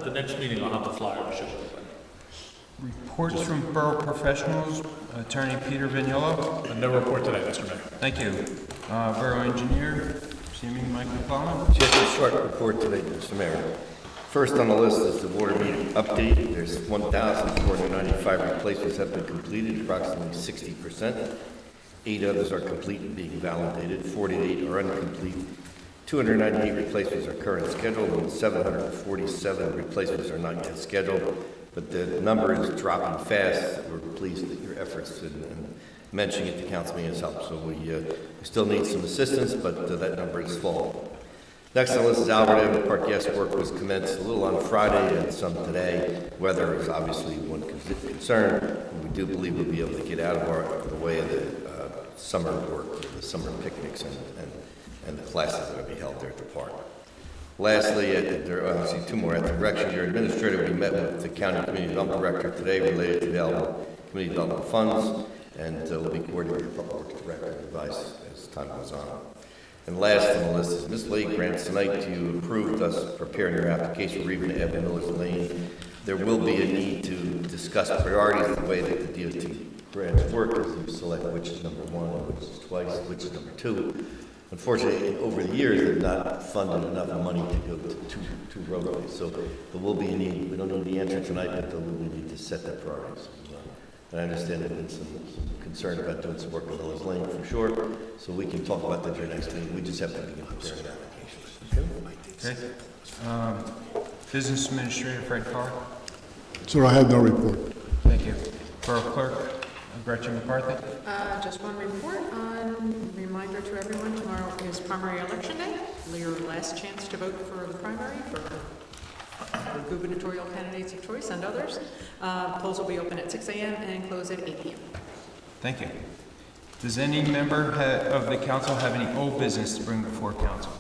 the next meeting, I'll have the flyer to show everybody. Reports from Borough professionals, Attorney Peter Vignola. No report today, Mr. Mayor. Thank you. Borough Engineer, Seaman Mike McClellan. Just a short report today, Mr. Mayor. First on the list is the water meter update. There's 1,495 replacements have been completed, approximately 60%. 8 others are complete and being validated. 48 are incomplete. 298 replacements are currently scheduled, and 747 replacements are not yet scheduled. but the number is dropping fast. We're pleased that your efforts in mentioning it to council meeting has helped. So we still need some assistance, but that number is falling. Next on the list is Albert Avenue Park. Yes, work was commenced a little on Friday and some today. Weather is obviously one concern. We do believe we'll be able to get out of the way of the summer work, the summer picnics and the classes that will be held there at the park. Lastly, there are obviously two more. At the direction of your administrator, we met with the county community development director today related to available community development funds, and we'll be coordinating with the public works director and advice as time goes on. And last on the list is Ms. Lee grants tonight you approved us preparing your application for Reven Ave Miller's Lane. There will be a need to discuss priorities the way that the DOT grants work, as you select which is number one, which is twice, which is number two. Unfortunately, over the years, they've not funded enough money to go to two roadways. So there will be a need. We don't know the answer tonight, but there will be a need to set that priorities. And I understand there's been some concern about doing some work on Miller's Lane for sure. So we can talk about that during next meeting. We just have to begin preparing applications. Okay. Business Administrator Fred Carr. Sir, I have no report. Thank you. Borough Clerk Gretchen McCarthy. Just one report on, reminder to everyone, tomorrow is primary election day. Your last chance to vote for the primary for the gubernatorial candidates of choice and others. Polls will be open at 6 a.m. and close at 8 p.m. Thank you. Does any member of the council have any old business to bring before council?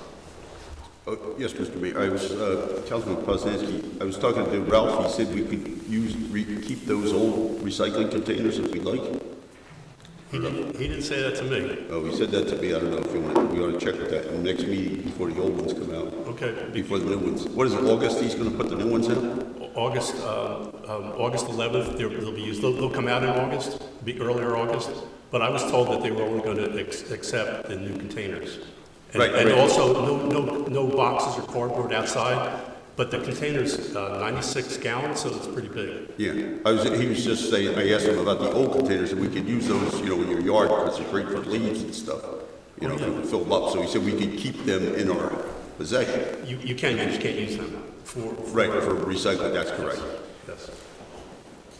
Yes, Mr. Mayor. I was, Councilman Poznanski, I was talking to Ralph. He said we could keep those old recycling containers if we like. He didn't say that to me. Oh, he said that to me. I don't know if we ought to check with that in the next meeting before the old ones come out. Okay. Before the new ones. What is it, August? He's going to put the new ones out? August 11th, they'll be used. They'll come out in August, be earlier August. But I was told that they were only going to accept the new containers. And also, no boxes or cardboard outside, but the container's 96 gallons, so it's pretty big. Yeah, he was just saying, I asked him about the old containers, and we could use those, in your yard, because they're great for leaves and stuff, fill them up. So he said we could keep them in our possession. You can, you just can't use them for recycling, that's correct. Yes.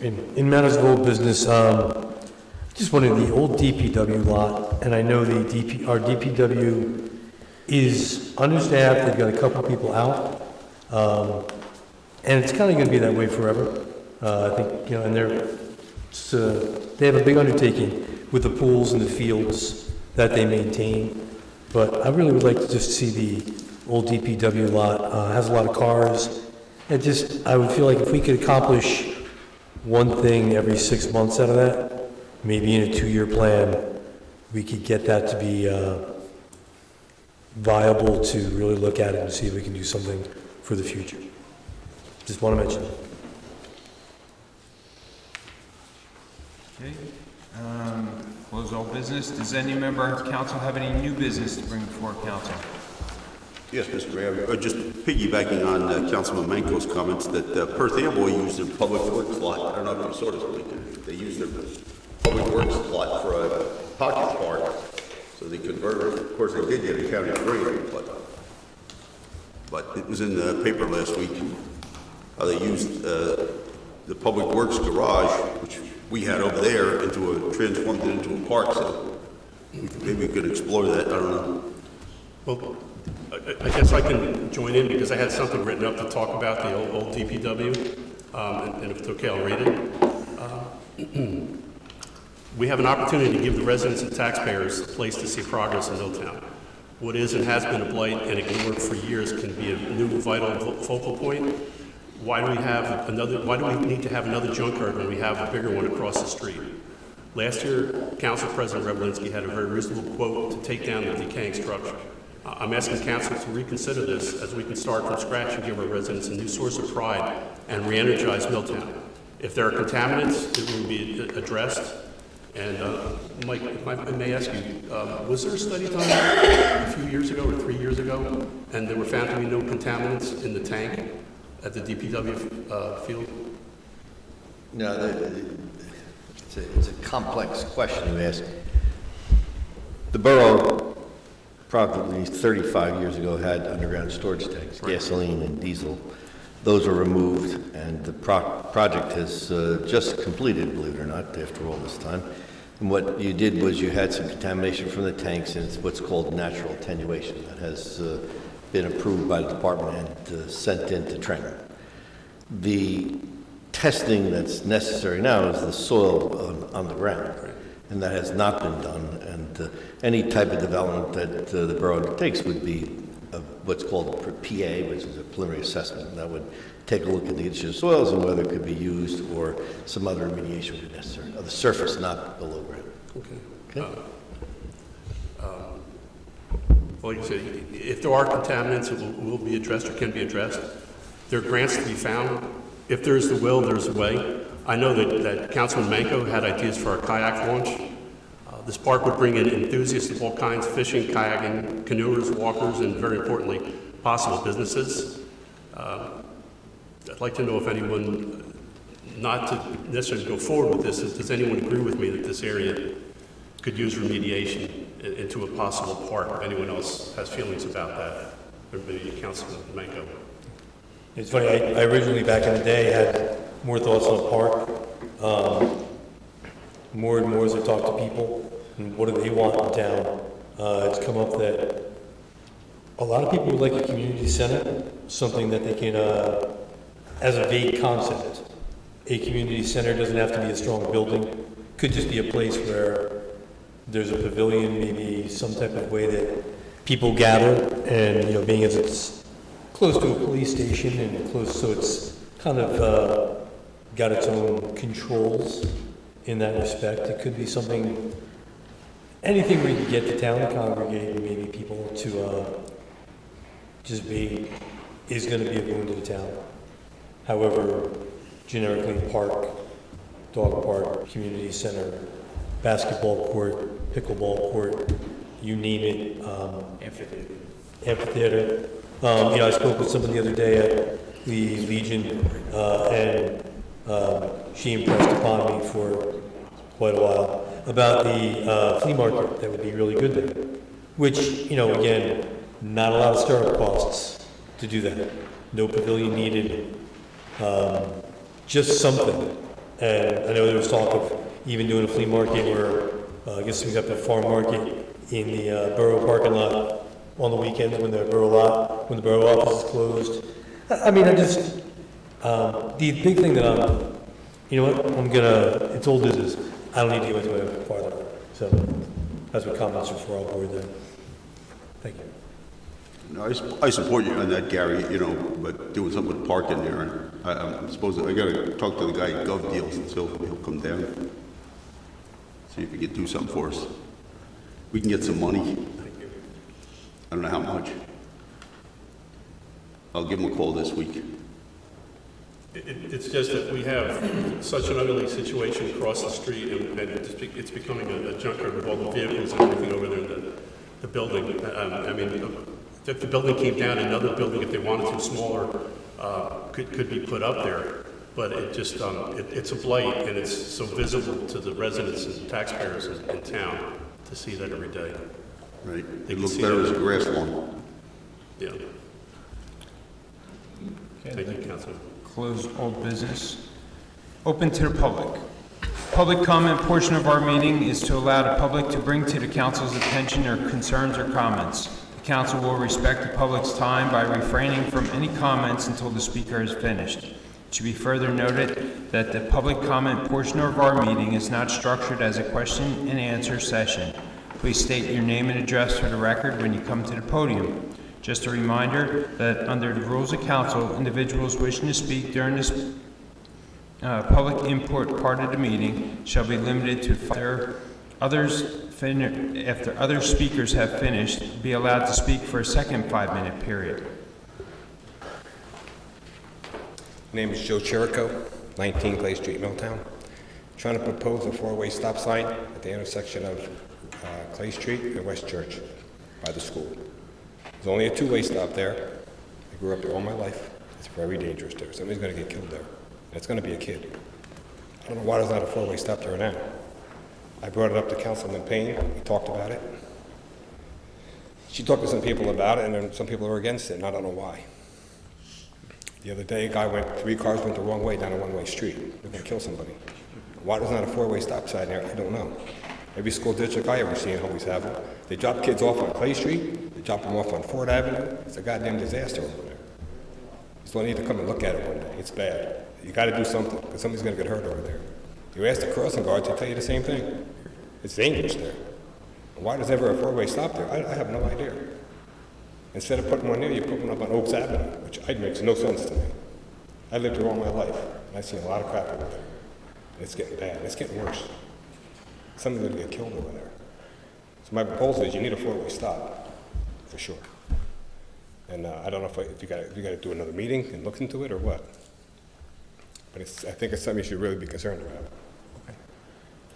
In matters of old business, just wanted the old DPW lot, and I know our DPW is understaffed. They've got a couple people out, and it's kind of going to be that way forever. I think, and they have a big undertaking with the pools and the fields that they maintain. But I really would like to just see the old DPW lot. Has a lot of cars. I would feel like if we could accomplish one thing every 6 months out of that, maybe in a 2-year plan, we could get that to be viable to really look at it and see if we can do something for the future. Just want to mention it. Okay. Close all business. Does any member of council have any new business to bring before council? Yes, Mr. Mayor. Just piggybacking on Councilman Manco's comments that Perth Amboy used their public works lot. I don't know if you saw this weekend. They used their public works lot for a pocket park. So they converted it. Of course, they did get a county grant, but it was in the paper last week how they used the public works garage, which we had over there, transformed it into a park. So maybe we could explore that. I don't know. Well, I guess I can join in because I had something written up to talk about the old DPW, and if it's okay, I'll read it. We have an opportunity to give the residents and taxpayers a place to see progress in Milltown. What is and has been a blight and ignored for years can be a new vital focal point. Why do we need to have another junkyard when we have a bigger one across the street? Last year, Council President Revelinsky had a very reasonable quote to take down the decaying structure. I'm asking Council to reconsider this as we can start from scratch and give our residents a new source of pride and re-energize Milltown. If there are contaminants, it will be addressed. And Mike, if I may ask you, was there a study done a few years ago or 3 years ago, and there were found to be no contaminants in the tank at the DPW field? No, it's a complex question you ask. The borough, probably 35 years ago, had underground storage tanks, gasoline and diesel. Those are removed, and the project has just completed, believe it or not, after all this time. And what you did was you had some contamination from the tanks, and it's what's called natural attenuation. That has been approved by the department and sent into Trenton. The testing that's necessary now is the soil on the ground, and that has not been done. And any type of development that the borough undertakes would be what's called a PA, which is a preliminary assessment. And that would take a look at the condition of soils and whether it could be used or some other remediation would be necessary, of the surface, not below ground. Okay. Okay? Well, you said, if there are contaminants, it will be addressed or can be addressed. There are grants to be found. If there is the will, there's a way. I know that Councilman Manco had ideas for a kayak launch. This park would bring in enthusiasts of all kinds, fishing, kayaking, canoers, walkers, and very importantly, possible businesses. I'd like to know if anyone, not to necessarily go forward with this, does anyone agree with me that this area could use remediation into a possible park? If anyone else has feelings about that, or maybe Councilman Manco. It's funny, I originally, back in the day, had more thoughts on a park. More and more as I talk to people, and what do they want in town, it's come up that a lot of people would like a community center, something that they can, as a vague concept. A community center doesn't have to be a strong building, could just be a place where there's a pavilion, maybe some type of way that people gather, and, being as it's close to a police station and close, so it's kind of got its own controls in that respect. It could be something, anything where you could get the town to congregate and maybe people to just be, is going to be a boon to the town. However, generically, park, dog park, community center, basketball court, pickleball court, you name it. Amphitheater. I spoke with someone the other day at the Legion, and she impressed upon me for quite a while about the flea market that would be really good there. Which, again, not a lot of startup costs to do that. No pavilion needed, just something. And I know there was talk of even doing a flea market where, I guess we got the farm market in the Borough parking lot on the weekends when the Borough office is closed. I mean, the big thing that it's old business. I don't need to go into it farther. So that's what comments are for all board then. Thank you. No, I support you on that, Gary, but doing something with parking there. And I suppose I gotta talk to the guy at Gov Deals and so he'll come down. See if he can do something for us. We can get some money. I don't know how much. I'll give him a call this week. It's just that we have such an ugly situation across the street, and it's becoming a junkyard with all the vehicles and everything over there in the building. If the building came down, another building, if they wanted to, smaller, could be put up there. But it just, it's a blight, and it's so visible to the residents and taxpayers in town to see that every day. Right. It looks better as a grass lawn. Yeah. Thank you, Councilman. Close old business. Open to the public. Public comment portion of our meeting is to allow the public to bring to the council's attention their concerns or comments. The council will respect the public's time by refraining from any comments until the speaker is finished. It should be further noted that the public comment portion of our meeting is not structured as a question and answer session. Please state your name and address for the record when you come to the podium. Just a reminder that under the rules of council, individuals wishing to speak during this public input part of the meeting shall be limited to after other speakers have finished, be allowed to speak for a second 5-minute period. My name is Joe Chirico, 19 Clay Street, Milltown. Trying to propose a 4-way stop sign at the intersection of Clay Street and West Church by the school. There's only a 2-way stop there. I grew up there all my life. It's very dangerous there. Somebody's going to get killed there. And it's going to be a kid. I don't know why there's not a 4-way stop there now. I brought it up to Councilman Payne. We talked about it. She talked to some people about it, and then some people are against it, and I don't know why. The other day, a guy three cars went the wrong way down a one-way street. They're gonna kill somebody. Why there's not a four-way stop sign there, I don't know. Every school district I ever seen always have them. They drop kids off on Clay Street, they drop them off on Ford Avenue. It's a goddamn disaster over there. Just don't need to come and look at it one day. It's bad. You gotta do something, because somebody's gonna get hurt over there. You ask the crossing guards, they tell you the same thing. It's dangerous there. Why there's ever a four-way stop there, I have no idea. Instead of putting one there, you put one up on Oaks Avenue, which makes no sense to me. I lived there all my life, and I've seen a lot of crap over there. And it's getting bad, it's getting worse. Somebody's gonna get killed over there. So my proposal is you need a four-way stop, for sure. And I don't know if you gotta do another meeting and look into it or what. But I think it's something you should really be concerned about.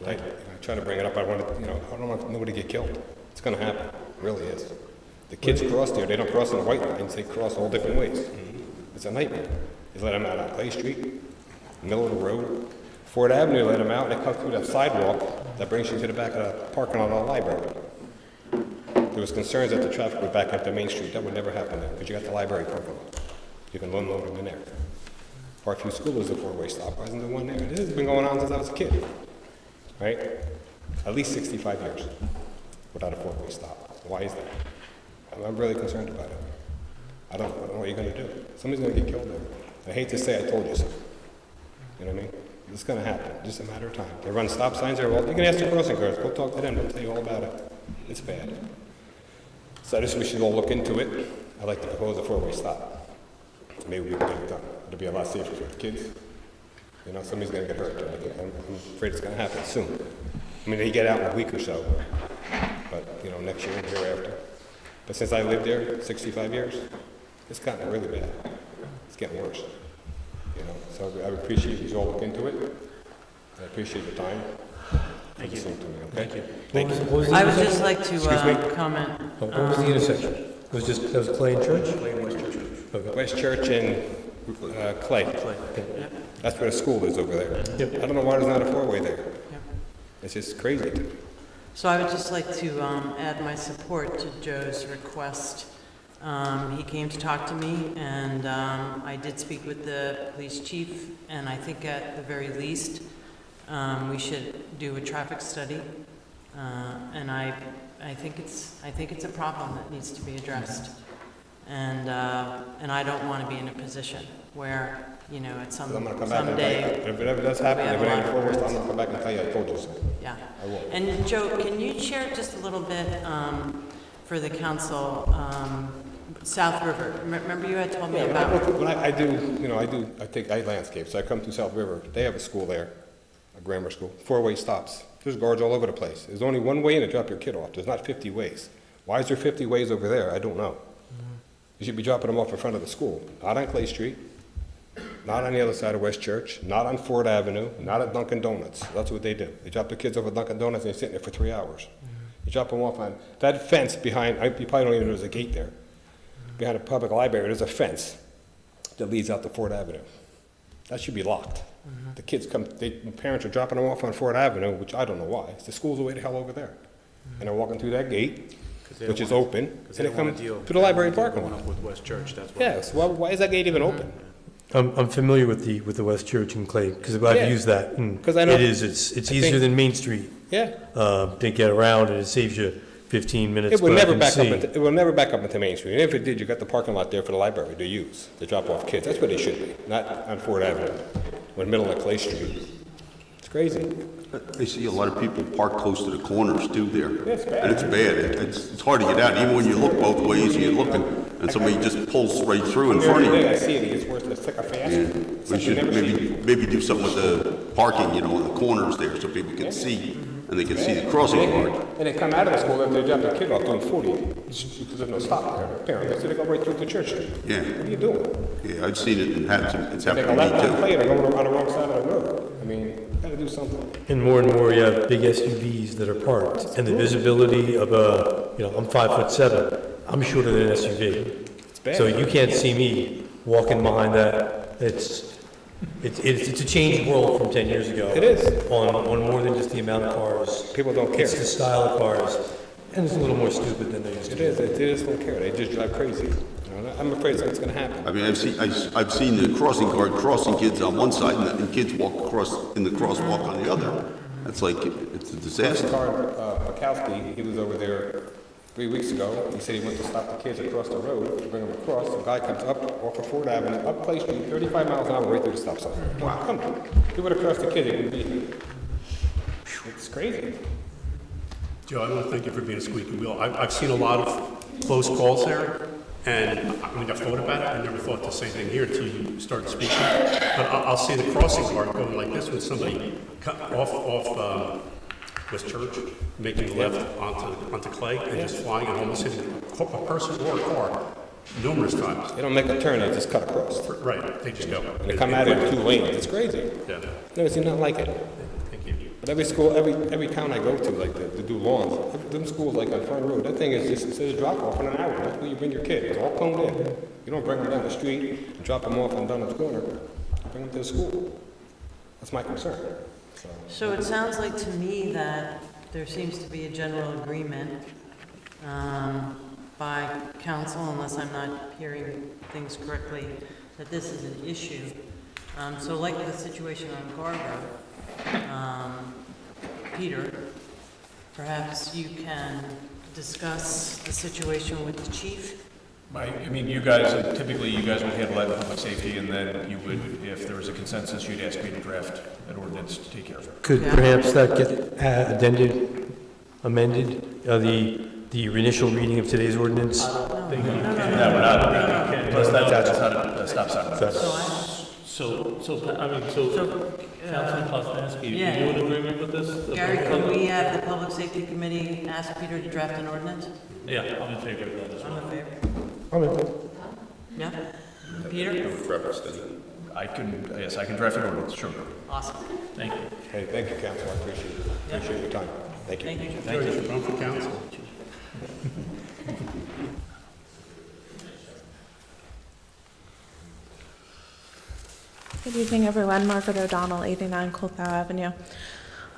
I try to bring it up, I don't want nobody to get killed. It's gonna happen, it really is. The kids cross there, they don't cross in the white lines, they cross all different ways. It's a nightmare. They let them out on Clay Street, middle of the road. Ford Avenue let them out, and they come through that sidewalk that brings you to the back of the parking lot of the library. There was concerns that the traffic would back up to Main Street. That would never happen there, because you got the library parking lot. You can unload them in there. Parkview School is a four-way stop. Why isn't there one there? This has been going on since I was a kid, right? At least 65 years without a four-way stop. Why is that? I'm really concerned about it. I don't know what you're going to do. Somebody's going to get killed there. I hate to say I told you so. You know what I mean? It's going to happen. Just a matter of time. They run stop signs there. Well, you can ask the crossing guards. Go talk to them. They'll tell you all about it. It's bad. So I just wish you'd all look into it. I'd like to propose a four-way stop. Maybe we can get it done. It'll be a lot safer for the kids. You know, somebody's going to get hurt. I'm afraid it's going to happen soon. I mean, they get out in a week or so. But, next year and the year after. But since I lived there 65 years, it's gotten really bad. It's getting worse. So I appreciate you all look into it. I appreciate your time. Thank you. Okay? Thank you. I would just like to comment. What was the intersection? That was Clay and Church? Clay and West Church. Okay. West Church and Clay. That's where the school is over there. Yep. I don't know why there's not a four-way there. It's just crazy. So I would just like to add my support to Joe's request. He came to talk to me, and I did speak with the police chief, and I think at the very least, we should do a traffic study. And I think it's a problem that needs to be addressed. And I don't want to be in a position where, at some day. If it ever does happen, if it ain't forward, I'm going to come back and tell you I told you so. Yeah. I will. And Joe, can you share just a little bit for the council, South River? Remember you had told me about. I landscape, so I come to South River. They have a school there, a grammar school, four-way stops. There's guards all over the place. There's only one way in to drop your kid off. There's not 50 ways. Why is there 50 ways over there? I don't know. You should be dropping them off in front of the school, not on Clay Street, not on the other side of West Church, not on Ford Avenue, not at Dunkin' Donuts. That's what they do. They drop the kids off at Dunkin' Donuts and they're sitting there for 3 hours. You drop them off on that fence behind, you probably don't even know there's a gate there. Behind a public library, there's a fence that leads out to Ford Avenue. That should be locked. The kids the parents are dropping them off on Ford Avenue, which I don't know why. The school's way the hell over there. And they're walking through that gate, which is open, and they come to the library parking lot. With West Church, that's why. Yes, why is that gate even open? I'm familiar with the West Church in Clay, because I've used that, and 'Cause I know- it's easier than Main Street. Yeah. To get around, and it saves you 15 minutes, It will but I never can back see. up. It will never back up into Main Street. And if it did, you got the parking lot there for the library to use to drop off kids. That's where they should be, not on Ford Avenue, or middle of Clay Street. It's crazy. I see a lot of people park close to the corners too there. It's bad. And it's bad. It's hard to get out, even when you look both ways, you're looking, and somebody just pulls right through in front of Every you. day I see it, it gets worse. It's like a fast. Yeah. It's We like you should never see it. maybe do something with the parking, in the corners there, so people can see, and they can see the crossing guard. And they come out of the school, they drop their kid off doing 40, because there's no stop there, apparently, so they go right through the church street. Yeah. What are you doing? Yeah, I've seen it and it's They happened go to left on me Clay, they're going on the wrong side of the road. I mean, gotta do something. And more you have big SUVs that are parked, and the visibility of I'm 5'7", I'm shorter than an SUV. It's bad. So you can't see me walking behind that. It's a changed world from 10 years ago. It is. On more than just the amount of cars. People don't care. It's the style of cars, and it's a little more stupid than they used to It be. is, they just don't care, they just drive crazy. I'm afraid it's going to happen. I mean, I've seen the crossing guard crossing kids on one side and kids walk across in the crosswalk on the other. It's like, it's a disaster. Pakowski, he was over there 3 weeks ago. He said he went to stop the kids across the road, to bring them across. The guy comes up off of Ford Avenue, up Clay Street, 35 miles an hour, right through the stop sign. Wow, come on. If he would have crossed the kids, it would be... It's crazy. Joe, I want to thank you for being a squeaky wheel. I've seen a lot of close calls there, and I mean, I've thought about it. I never thought to say anything here until you started speaking. But I'll see the crossing guard going like this with somebody off West Church, making a left onto Clay, and just flying and almost hitting a person or a car numerous times. They don't make a turn, they just cut across. Right, they just go. And they come out in 2 lanes. It's crazy. Yeah. Never seen nothing like it. Thank you. But every school, every town I go to, like to do lawns, them schools like on Front Road, that thing is just, it says drop off in an hour. That's where you bring your kid. It's all coned in. You don't bring them down the street and drop them off on Dunham's Corner. You bring them to the school. That's my concern. So it sounds like to me that there seems to be a general agreement by council, unless I'm not hearing things correctly, that this is an issue. So like the situation on Borough, Peter, perhaps you can discuss the situation with the chief? I mean, you guys, typically you guys would handle that in public safety, and then you would, if there was a consensus, you'd ask me to draft an ordinance to take care of it. Could perhaps that get amended, the initial reading of today's ordinance? No, we're not. Plus, that's not a stop sign. Councilman Poznanski, Yeah. are you in agreement with this? Gary, could we have the Public Safety Committee ask Peter to draft an ordinance? Yeah, I'm in favor of that as well. I'm in favor. I'm in. Yeah? Peter? I can draft an ordinance, sure. Awesome. Thank you. Hey, thank you, council. I appreciate your time. Thank you. Thank you. Joe, you should run for council. Good evening, everyone. Margaret O'Donnell, 89 Colthau Avenue.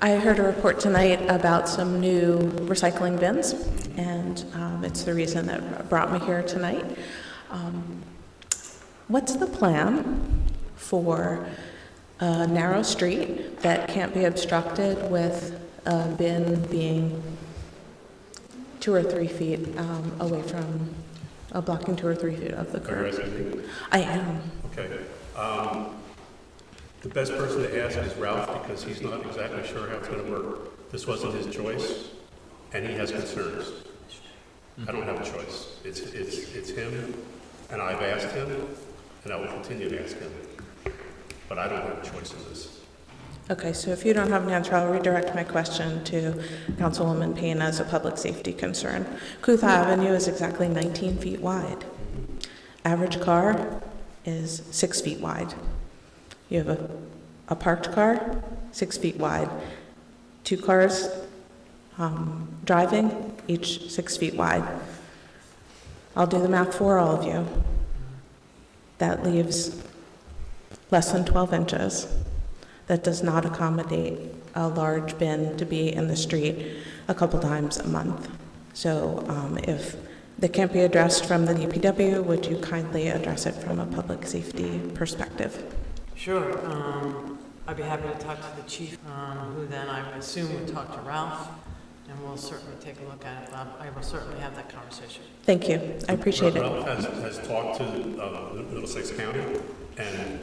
I heard a report tonight about some new recycling bins, and it's the reason that brought me here tonight. What's the plan for a narrow street that can't be obstructed with a bin being 2 or 3 feet away from, blocking 2 or 3 feet of the Are you curb? asking me? I am. Okay. The best person to ask is Ralph, because he's not exactly sure how it's going to work. This wasn't his choice, and he has concerns. I don't have a choice. It's him, and I've asked him, and I will continue to ask him. But I don't have a choice in this. Okay, so if you don't have an answer, I'll redirect my question to Councilwoman Payne as a public safety concern. Colthau Avenue is exactly 19 feet wide. Average car is 6 feet wide. You have a parked car, 6 feet wide. 2 cars driving, each 6 feet wide. I'll do the math for all of you. That leaves less than 12 inches. That does not accommodate a large bin to be in the street a couple times a month. So if that can't be addressed from the DPW, would you kindly address it from a public safety perspective? Sure. I'd be happy to talk to the chief, who then I would assume would talk to Ralph, and we'll certainly take a look at it. I will certainly have that conversation. Thank you. I appreciate it. Ralph has talked to Middlesex County, and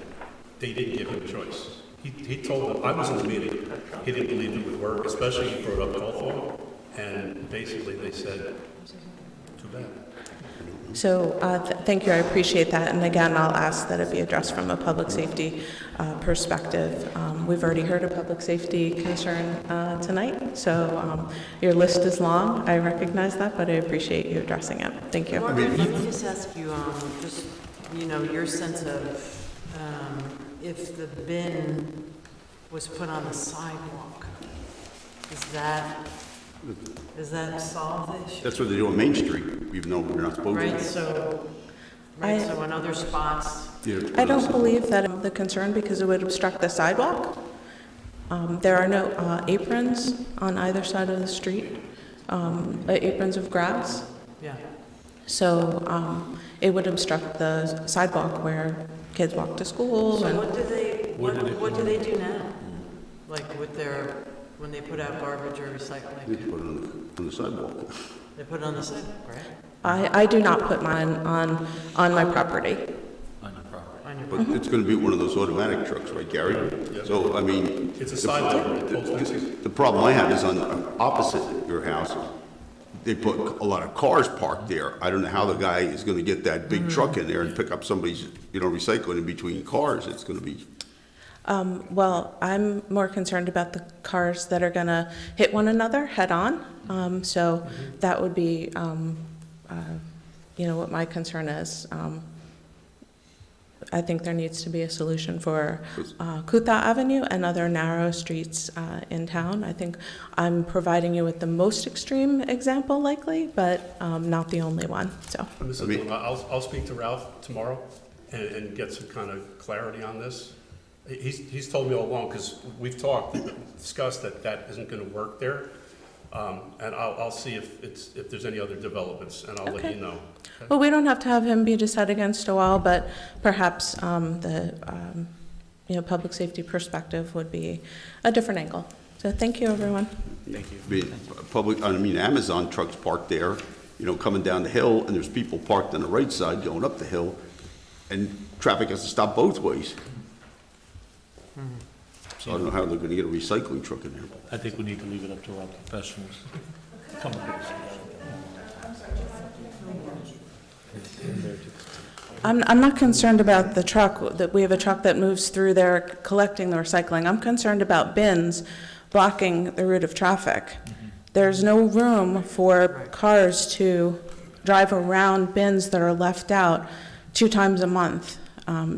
they didn't give him a choice. He told them, I was in the meeting, he didn't believe it would work, especially he brought up Colthau, and basically they said, too bad. So thank you, I appreciate that. And again, I'll ask that it be addressed from a public safety perspective. We've already heard a public safety concern tonight, so your list is long. I recognize that, but I appreciate you addressing it. Thank you. Margaret, let me just ask you, just, your sense of if the bin was put on the sidewalk, does that solve the issue? That's what they do on Main Street, even though we're not supposed to. Right, so in other spots, I don't believe that the concern because it would obstruct the sidewalk. There are no aprons on either side of the street, aprons of grass. yeah. So it would obstruct the sidewalk where kids walk to school. So And what do they do now? Like with their, when they put out garbage or They recycling? put it on the sidewalk. They put it on the sidewalk, right? I do not put mine on my property. But it's gonna be one of those automatic trucks, right, Gary? So, I mean. It's a side loader, it pulls next to it. The problem I have is on opposite your house, they put a lot of cars parked there. I don't know how the guy is gonna get that big truck in there and pick up somebody's, recycling in between cars. It's gonna be, Well, I'm more concerned about the cars that are going to hit one another head-on. So that would be, what my concern is. I think there needs to be a solution for Kutha Avenue and other narrow streets in town. I think I'm providing you with the most extreme example likely, but not the only one, so. I'll speak to Ralph tomorrow and get some kind of clarity on this. He's told me all along, because we've discussed that isn't going to work there. And I'll see if there's any other developments, and I'll let you know. Okay? Well, we don't have to have him beat his head against a wall, but perhaps the public safety perspective would be a different angle. So thank you, everyone. Thank you. Amazon trucks parked there, coming down the hill, and there's people parked on the right side going up the hill, and traffic has to stop both ways. So I don't know how they're gonna get a recycling truck in there. I think we need to leave it up to our professionals. Come on. I'm not concerned about the truck, that we have a truck that moves through there collecting the recycling. I'm concerned about bins blocking the route of traffic. There's no room for cars to drive around bins that are left out 2 times a month.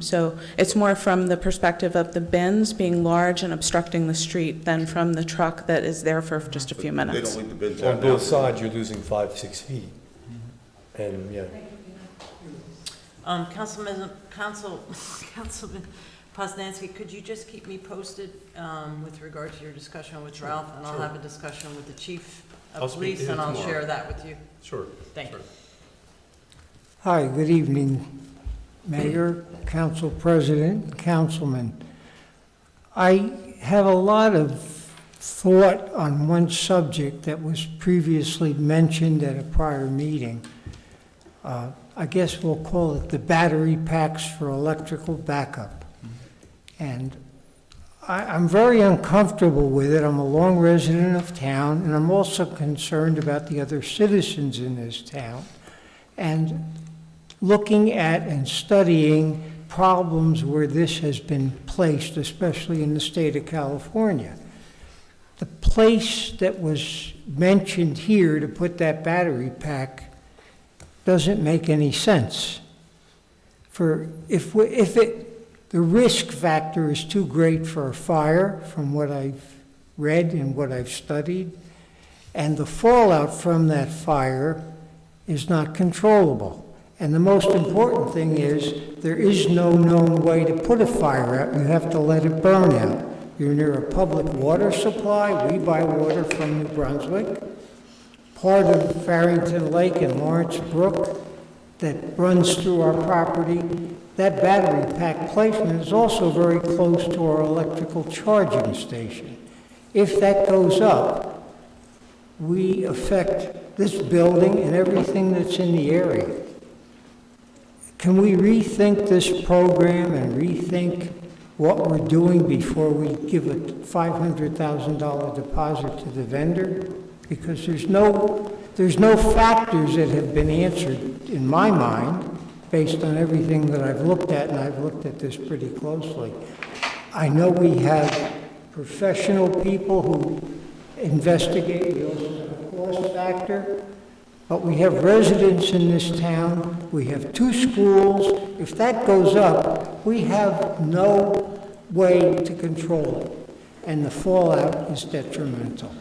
So it's more from the perspective of the bins being large and obstructing the street than from the truck that is there for just a few They minutes. don't leave the bins On out both now. sides, you're losing 5-6 feet. And, yeah. Councilman Poznanski, could you just keep me posted with regard to your discussion with Ralph? And I'll have a discussion with the chief I'll of speak police, to him and I'll tomorrow. share that with you. Sure. Thank you. Hi, good evening, Mayor, Council President, Councilman. I have a lot of thought on one subject that was previously mentioned at a prior meeting. I guess we'll call it the battery packs for electrical backup. And I'm very uncomfortable with it. I'm a long resident of town, and I'm also concerned about the other citizens in this town. And looking at and studying problems where this has been placed, especially in the state of California. The place that was mentioned here to put that battery pack doesn't make any sense. The risk factor is too great for a fire, from what I've read and what I've studied, and the fallout from that fire is not controllable. And the most important thing is there is no known way to put a fire out. You have to let it burn out. You're near a public water supply. We buy water from New Brunswick. Part of Farrington Lake and Lawrence Brook that runs through our property, that battery pack placement is also very close to our electrical charging station. If that goes up, we affect this building and everything that's in the area. Can we rethink this program and rethink what we're doing before we give a $500,000 deposit to the vendor? Because there's no factors that have been answered in my mind based on everything that I've looked at, and I've looked at this pretty closely. I know we have professional people who investigate. We also have a cost factor. But we have residents in this town, we have 2 schools. If that goes up, we have no way to control it, and the fallout is detrimental.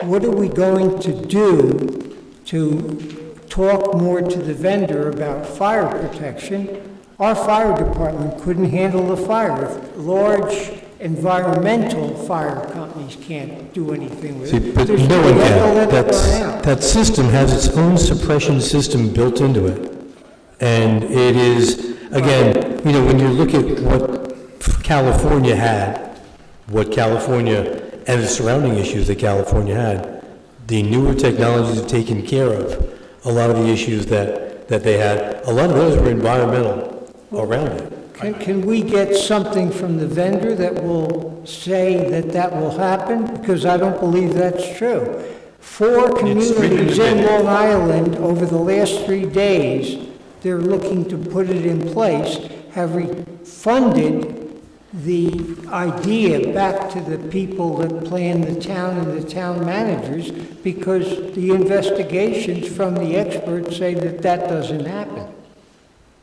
What are we going to do to talk more to the vendor about fire protection? Our fire department couldn't handle the fire. If large environmental fire companies can't do anything with See, it. but There's no no one way to can. let it burn out. That system has its own suppression system built into it. And it is, again, you know, when you look at what California had, what California and the surrounding issues that California had, the newer technologies have taken care of a lot of the issues that they had. A lot of those were environmental around it. Can we get something from the vendor that will say that that will happen? Because I don't believe that's true. 4 communities in Long Island over the last 3 days, they're looking to put it in place, have refunded the idea back to the people that plan the town and the town managers, because the investigations from the experts say that that doesn't happen.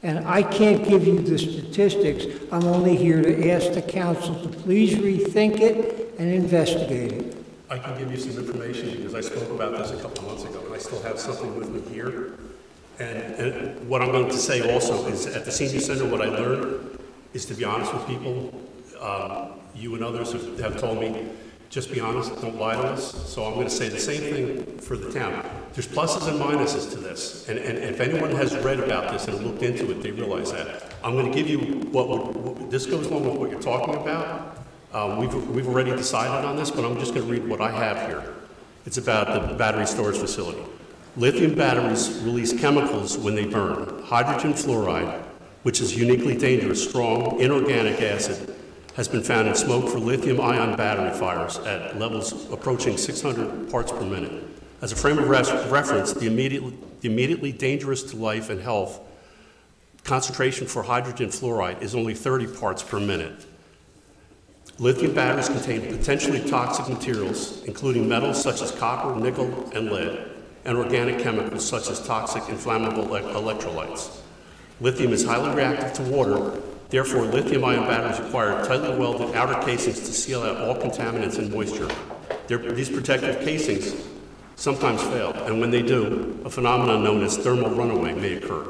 And I can't give you the statistics. I'm only here to ask the council to please rethink it and investigate it. I can give you some information because I spoke about this a couple of months ago, and I still have something with me here. And what I'm going to say also is at the senior center, what I learned is to be honest with people. You and others have told me, just be honest, don't lie to us. So I'm going to say the same thing for the town. There's pluses and minuses to this. And if anyone has read about this and looked into it, they realize that. I'm going to give you this goes along with what you're talking about. We've already decided on this, but I'm just going to read what I have here. It's about the battery storage facility. Lithium batteries release chemicals when they burn. Hydrogen fluoride, which is uniquely dangerous, strong inorganic acid, has been found in smoke for lithium-ion battery fires at levels approaching 600 parts per minute. As a frame of reference, the immediately dangerous to life and health concentration for hydrogen fluoride is only 30 parts per minute. Lithium batteries contain potentially toxic materials, including metals such as copper, nickel, and lead, and organic chemicals such as toxic inflammable electrolytes. Lithium is highly reactive to water. Therefore, lithium-ion batteries require tightly welded outer casings to seal out all contaminants and moisture. These protective casings sometimes fail, and when they do, a phenomenon known as thermal runaway may occur.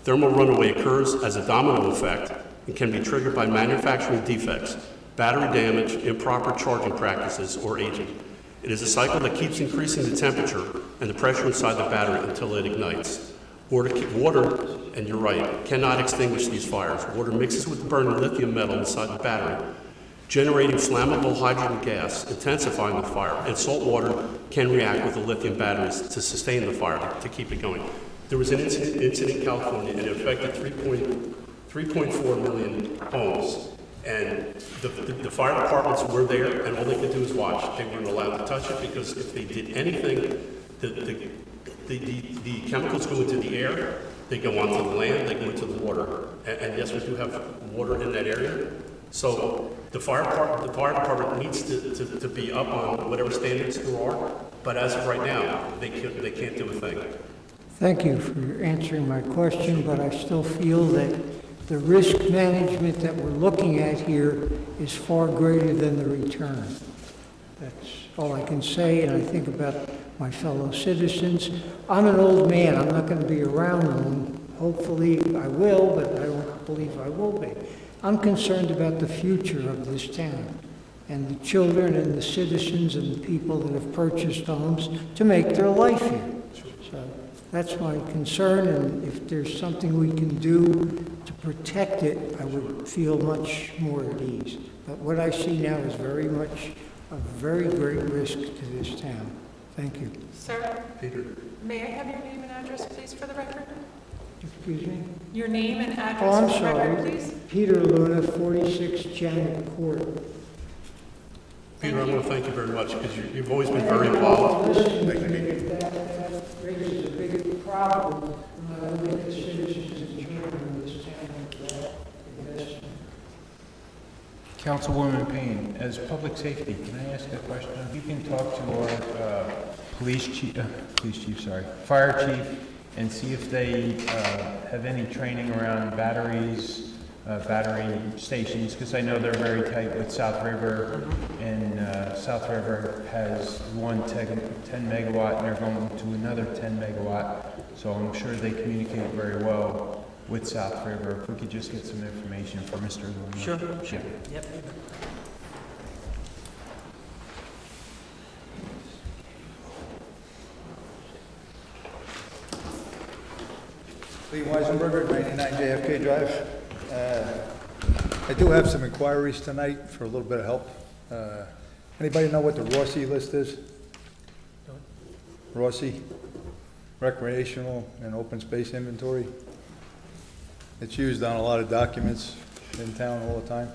Thermal runaway occurs as a domino effect and can be triggered by manufacturing defects, battery damage, improper charging practices, or aging. It is a cycle that keeps increasing the temperature and the pressure inside the battery until it ignites. Water, and you're right, cannot extinguish these fires. Water mixes with the burning lithium metal inside the battery, generating flammable hydrogen gas, intensifying the fire, and salt water can react with the lithium batteries to sustain the fire, to keep it going. There was an incident in California, and it affected 3.4 million homes. And the fire departments were there, and all they could do is watch. They weren't allowed to touch it, because if they did anything, the chemicals go into the air, they go onto the land, they go into the water. And yes, we do have water in that area. So the fire department needs to be up on whatever standards there are. But as of right now, they can't do a thing. Thank you for answering my question, but I still feel that the risk management that we're looking at here is far greater than the return. That's all I can say, and I think about my fellow citizens. I'm an old man. I'm not going to be around long. Hopefully I will, but I don't believe I will be. I'm concerned about the future of this town and the children and the citizens and the people that have purchased homes to make their life here. So that's my concern, and if there's something we can do to protect it, I would feel much more at ease. But what I see now is very much a very great risk to this town. Thank you. Sir? Peter. May I have your name and address, please, for the record? Excuse me? Your name and Oh, address I'm for the record, sorry. please? Peter Luna, 46 Janet Court. Peter, I want to thank you very much because you've always been very involved. Listen, that raises a big problem when I look at the citizens and children of this town with that investment. Councilwoman Payne, as public safety, can I ask a question? You can talk to our fire chief, and see if they have any training around batteries, battery stations, because I know they're very tight with South River, and South River has one 10 megawatt, and they're going to another 10 megawatt, so I'm sure they communicate very well with South River. If we could just get some information for Mr. Luna. Sure. Yeah. Yep. Lee Weisenberger, 99 JFK Drive. I do have some inquiries tonight for a little bit of help. Anybody know what the Rossi list is? Rossi, recreational and open space inventory. It's used on a lot of documents in town all the time.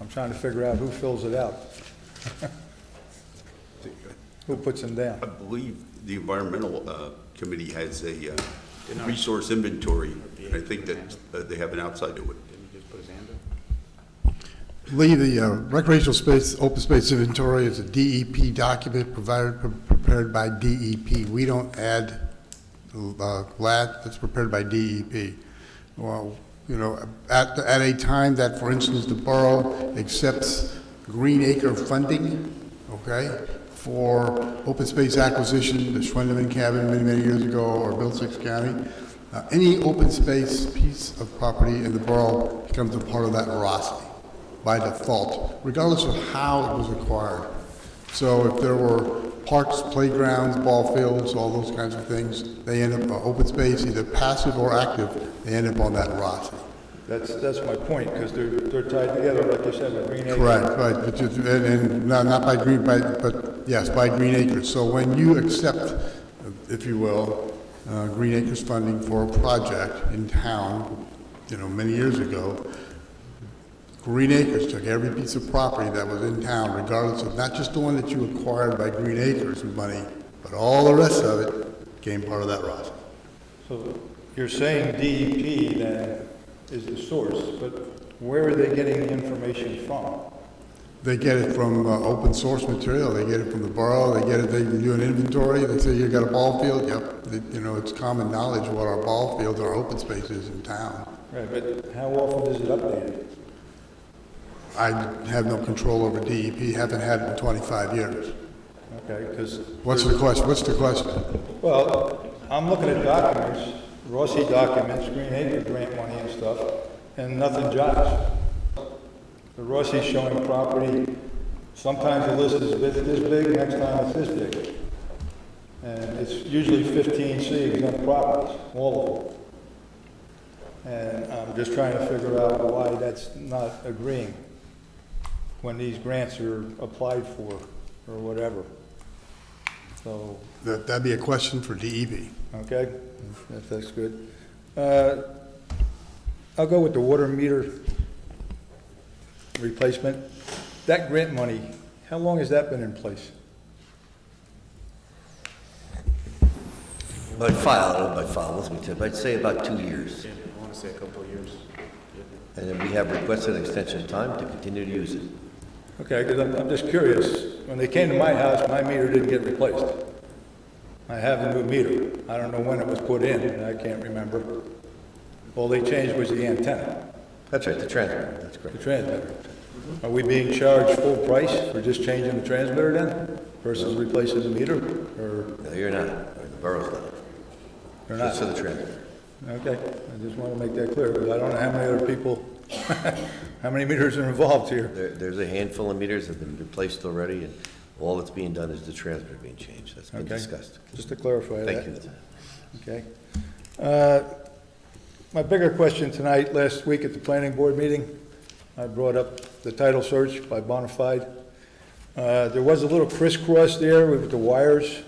I'm trying to figure out who fills it out. Who puts them down? I believe the environmental committee has a resource inventory, and I think that they have an outside to it. Lee, the recreational space, open space inventory is a DEP document prepared by DEP. We don't add LAD, that's prepared by DEP. Well, you know, at a time that, for instance, the borough accepts green acre funding, okay, for open space acquisition, the Schwendeman cabin many years ago, or Middlesex County, any open space piece of property in the borough becomes a part of that veracity by default, regardless of how it was acquired. So if there were parks, playgrounds, ball fields, all those kinds of things, they end up open space, either passive or active, they end up on that veracity. That's my point, because they're tied together, like you said, with green acres. Correct, right, but and not by green, but yes, by green acres. So when you accept, if you will, green acres funding for a project in town, you know, many years ago, Green Acres took every piece of property that was in town, regardless of not just the one that you acquired by Green Acres money, but all the rest of it became part of that roster. So you're saying DEP then is the source, but where are they getting the information from? They get it from open source material. They get it from the borough. They do an inventory. They say, you got a ball field? Yep. You know, it's common knowledge what our ball fields, our open spaces in town. Right, but how often is it updated? I have no control over DEP, haven't had it in 25 years. Okay, because... What's the question? Well, I'm looking at documents, Rossi documents, Green Acre grant money and stuff, and nothing jives. The Rossi's showing property, sometimes the list is this big, next time it's this big. And it's usually 15C exempt properties, all of them. And I'm just trying to figure out why that's not agreeing when these grants are applied for or whatever. So. That'd be a question for DEP. Okay, if that's good. I'll go with the water meter replacement. That grant money, how long has that been in place? By file, with me, Tip, I'd say about 2 years. Yeah, I want to say a couple of years. And then we have requested an extension of time to continue to use it. Okay, because I'm just curious. When they came to my house, my meter didn't get replaced. I have a new meter. I don't know when it was put in, and I can't remember. All they changed was the antenna. That's right, the transmitter, that's correct. The transmitter. Are we being charged full price for just changing the transmitter then versus replacing the meter? Or No, you're not, or the borough's not. you're not? Just for the transmitter. Okay, I just want to make that clear, because I don't know how many other people, how many meters are involved here. There's a handful of meters that have been replaced already, and all that's being done is the transmitter being changed. That's been Okay. discussed. Just to clarify that. Thank you. Okay. My bigger question tonight, last week at the planning board meeting, I brought up the title search by Bonafide. There was a little crisscross there with the wires.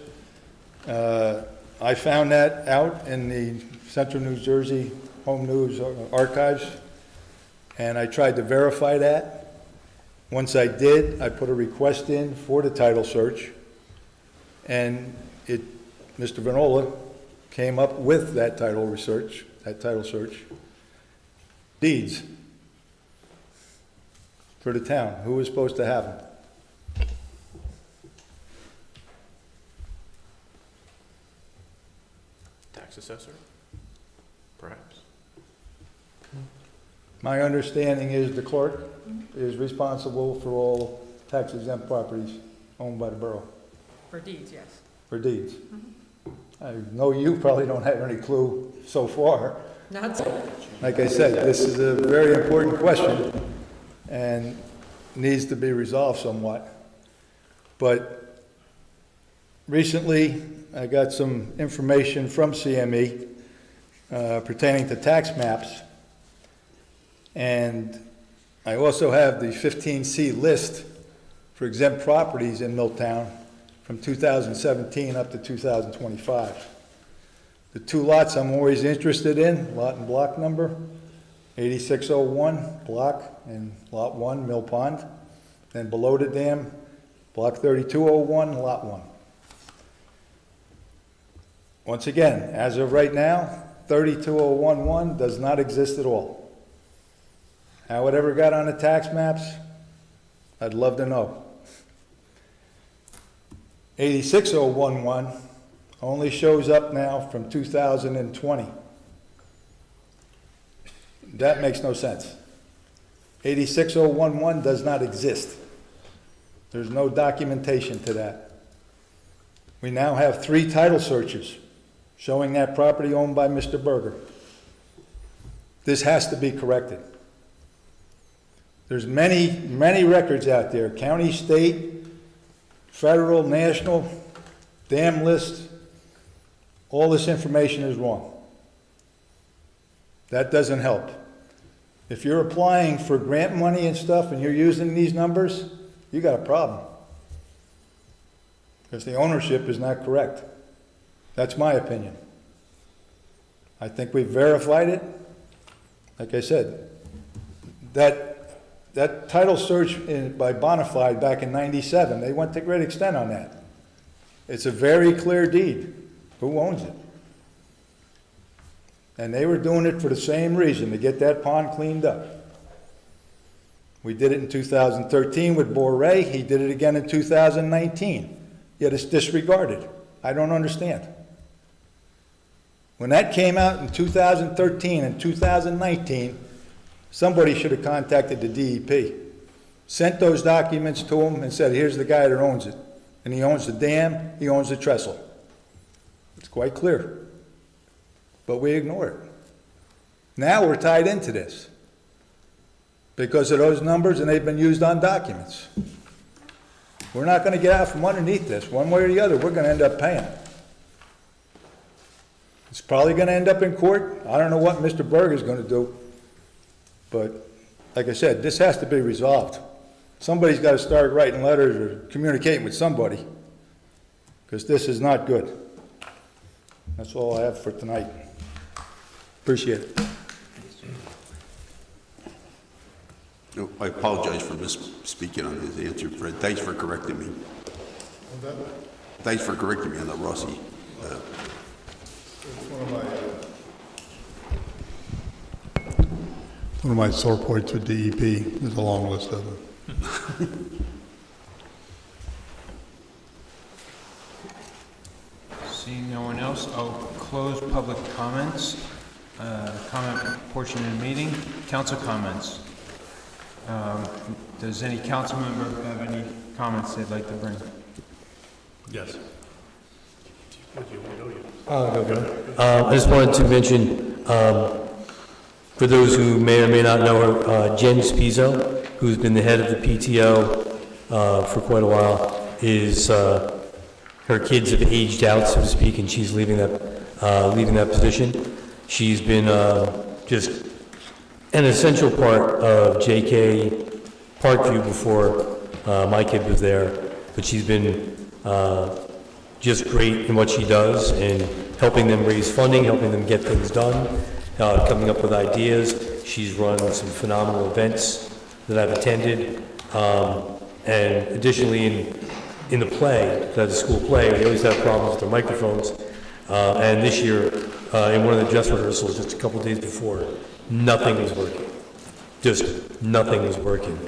I found that out in the Central New Jersey Home News archives, and I tried to verify that. Once I did, I put a request in for the title search, and Mr. Vanola came up with that title search, deeds for the town. Who was supposed to have them? Tax assessor, perhaps. My understanding is the clerk is responsible for all tax exempt properties owned by the borough, For deeds, yes. for deeds. I know you probably don't have any clue so far. Not so. Like I said, this is a very important question and needs to be resolved somewhat. But recently, I got some information from CME pertaining to tax maps. And I also have the 15C list for exempt properties in Milltown from 2017 up to 2025. The two lots I'm always interested in, lot and block number, 8601 block and lot 1, Mill Pond. Then below the dam, block 3201, lot 1. Once again, as of right now, 32011 does not exist at all. How it ever got on the tax maps, I'd love to know. 86011 only shows up now from 2020. That makes no sense. 86011 does not exist. There's no documentation to that. We now have 3 title searches showing that property owned by Mr. Berger. This has to be corrected. There's many records out there, county, state, federal, national, dam list. All this information is wrong. That doesn't help. If you're applying for grant money and stuff and you're using these numbers, you got a problem. Because the ownership is not correct. That's my opinion. I think we've verified it. Like I said, that title search by Bonafide back in '97, they went to great extent on that. It's a very clear deed. Who owns it? And they were doing it for the same reason, to get that pond cleaned up. We did it in 2013 with Borough. He did it again in 2019. Yet it's disregarded. I don't understand. When that came out in 2013 and 2019, somebody should have contacted the DEP, sent those documents to him and said, here's the guy that owns it. And he owns the dam, he owns the trestle. It's quite clear. But we ignore it. Now we're tied into this because of those numbers, and they've been used on documents. We're not going to get out from underneath this. One way or the other, we're going to end up paying. It's probably going to end up in court. I don't know what Mr. Berger is going to do. But like I said, this has to be resolved. Somebody's got to start writing letters or communicating with somebody, because this is not good. That's all I have for tonight. Appreciate it. I apologize for misspeaking on his answer, Fred. Thanks for correcting me. Thanks for correcting me on the Rossi. One of my sore points with DEP. There's a long list of them. Seeing no one else, I'll close public comments, comment portion of the meeting. Council comments. Does any council member have any comments they'd like to bring? Yes. I just wanted to mention, for those who may or may not know her, Jen Spizo, who's been the head of the PTO for quite a while, is her kids have aged out, so to speak, and she's leaving that position. She's been just an essential part of JK Parkview before my kid was there, but she's been just great in what she does and helping them raise funding, helping them get things done, coming up with ideas. She's run some phenomenal events that I've attended, and additionally in the play, the school play, we always have problems with the microphones, and this year, in one of the dress rehearsals just a couple days before, nothing was working. Just nothing was working.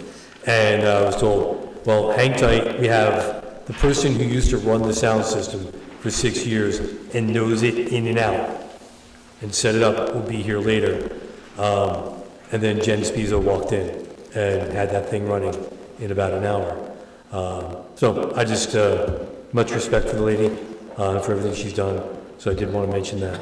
And I was told, well, hang tight, we have the person who used to run the sound system for 6 years and knows it in and out and set it up, will be here later. And then Jen Spizo walked in and had that thing running in about an hour. So I just, much respect for the lady, for everything she's done. So I did want to mention that.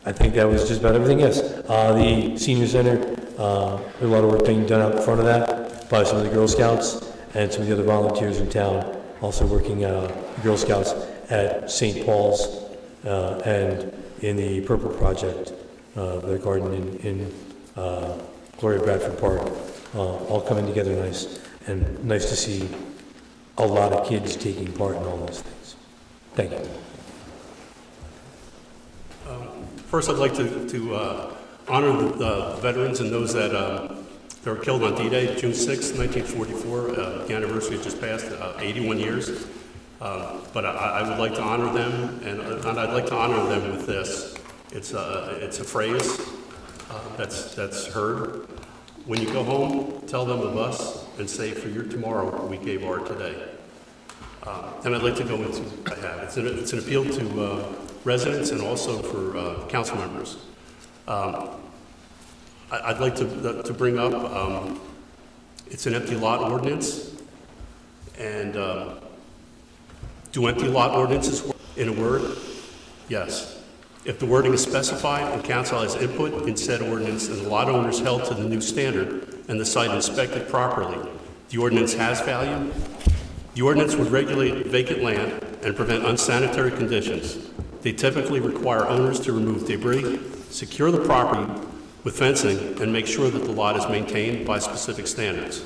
I think that was just about everything, yes. The senior center, a lot of work being done out in front of that by some of the Girl Scouts and some of the other volunteers in town, also working Girl Scouts at St. Paul's and in the Purple Project, the garden in Gloria Bradford Park, all coming together nice, and nice to see a lot of kids taking part in all those things. Thank you. First, I'd like to honor the veterans and those that were killed on D-Day, June 6, 1944. The anniversary just passed, 81 years. But I would like to honor them, and I'd like to honor them with this. It's a phrase that's heard. When you go home, tell them of us and say, for your tomorrow, we gave our today. And I'd like to go into what I have. It's an appeal to residents and also for council members. I'd like to bring up, it's an empty lot ordinance, and do empty lot ordinances work? In a word, yes. If the wording is specified and council has input in said ordinance and the lot owner is held to the new standard and the site inspected properly, the ordinance has value. The ordinance would regulate vacant land and prevent unsanitary conditions. They typically require owners to remove debris, secure the property with fencing, and make sure that the lot is maintained by specific standards.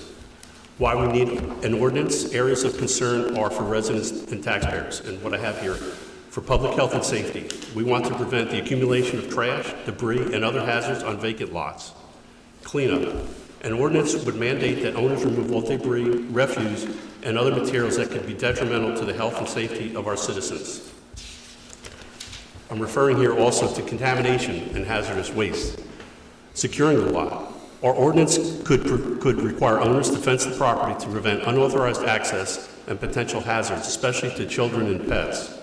Why we need an ordinance, areas of concern are for residents and taxpayers, and what I have here, for public health and safety. We want to prevent the accumulation of trash, debris, and other hazards on vacant lots. Cleanup. An ordinance would mandate that owners remove all debris, refuse, and other materials that could be detrimental to the health and safety of our citizens. I'm referring here also to contamination and hazardous waste. Securing the lot. Our ordinance could require owners to fence the property to prevent unauthorized access and potential hazards, especially to children and pets.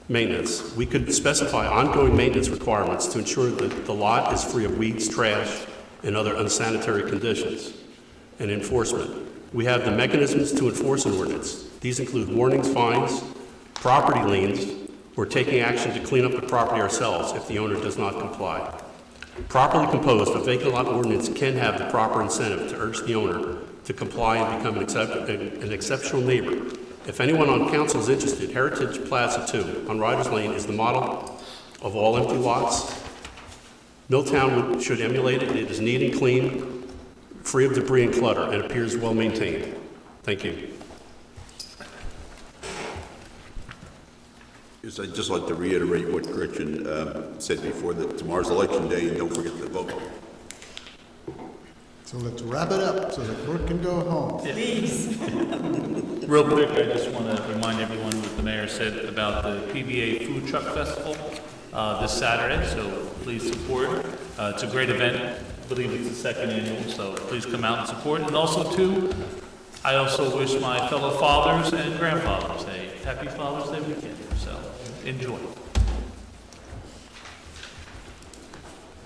Maintenance. We could specify ongoing maintenance requirements to ensure that the lot is free of weeds, trash, and other unsanitary conditions. And enforcement. We have the mechanisms to enforce an ordinance. These include warnings, fines, property liens, or taking action to clean up the property ourselves if the owner does not comply. Properly composed, a vacant lot ordinance can have the proper incentive to urge the owner to comply and become an exceptional neighbor. If anyone on council is interested, Heritage Plaza 2 on Riders Lane is the model of all empty lots. Milltown should emulate it. It is neat and clean, free of debris and clutter, and appears well maintained. Thank you. Yes, I'd just like to reiterate what Gretchen said before, that tomorrow's election day, and don't forget to vote. So let's wrap it up so the clerk can go home. Please. Real quick, I just want to remind everyone what the mayor said about the PBA Food Truck Festival this Saturday, so please support. It's a great event. I believe it's the second annual, so please come out and support. And also, too, I also wish my fellow fathers and grandfathers a happy Father's Day weekend, so enjoy.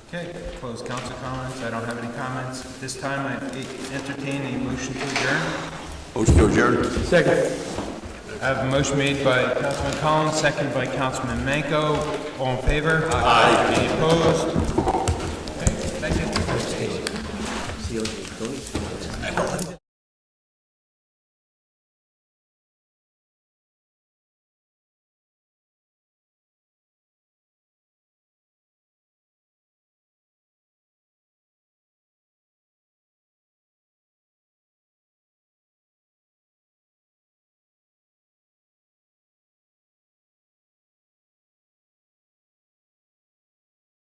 Okay, close council comments. I don't have any comments. At this time, I entertain a motion to adjourn. Motion to adjourn. Second. I have a motion made by Councilman Collins, seconded by Councilman Manco. All in favor? Aye. Any opposed? Okay, thank you.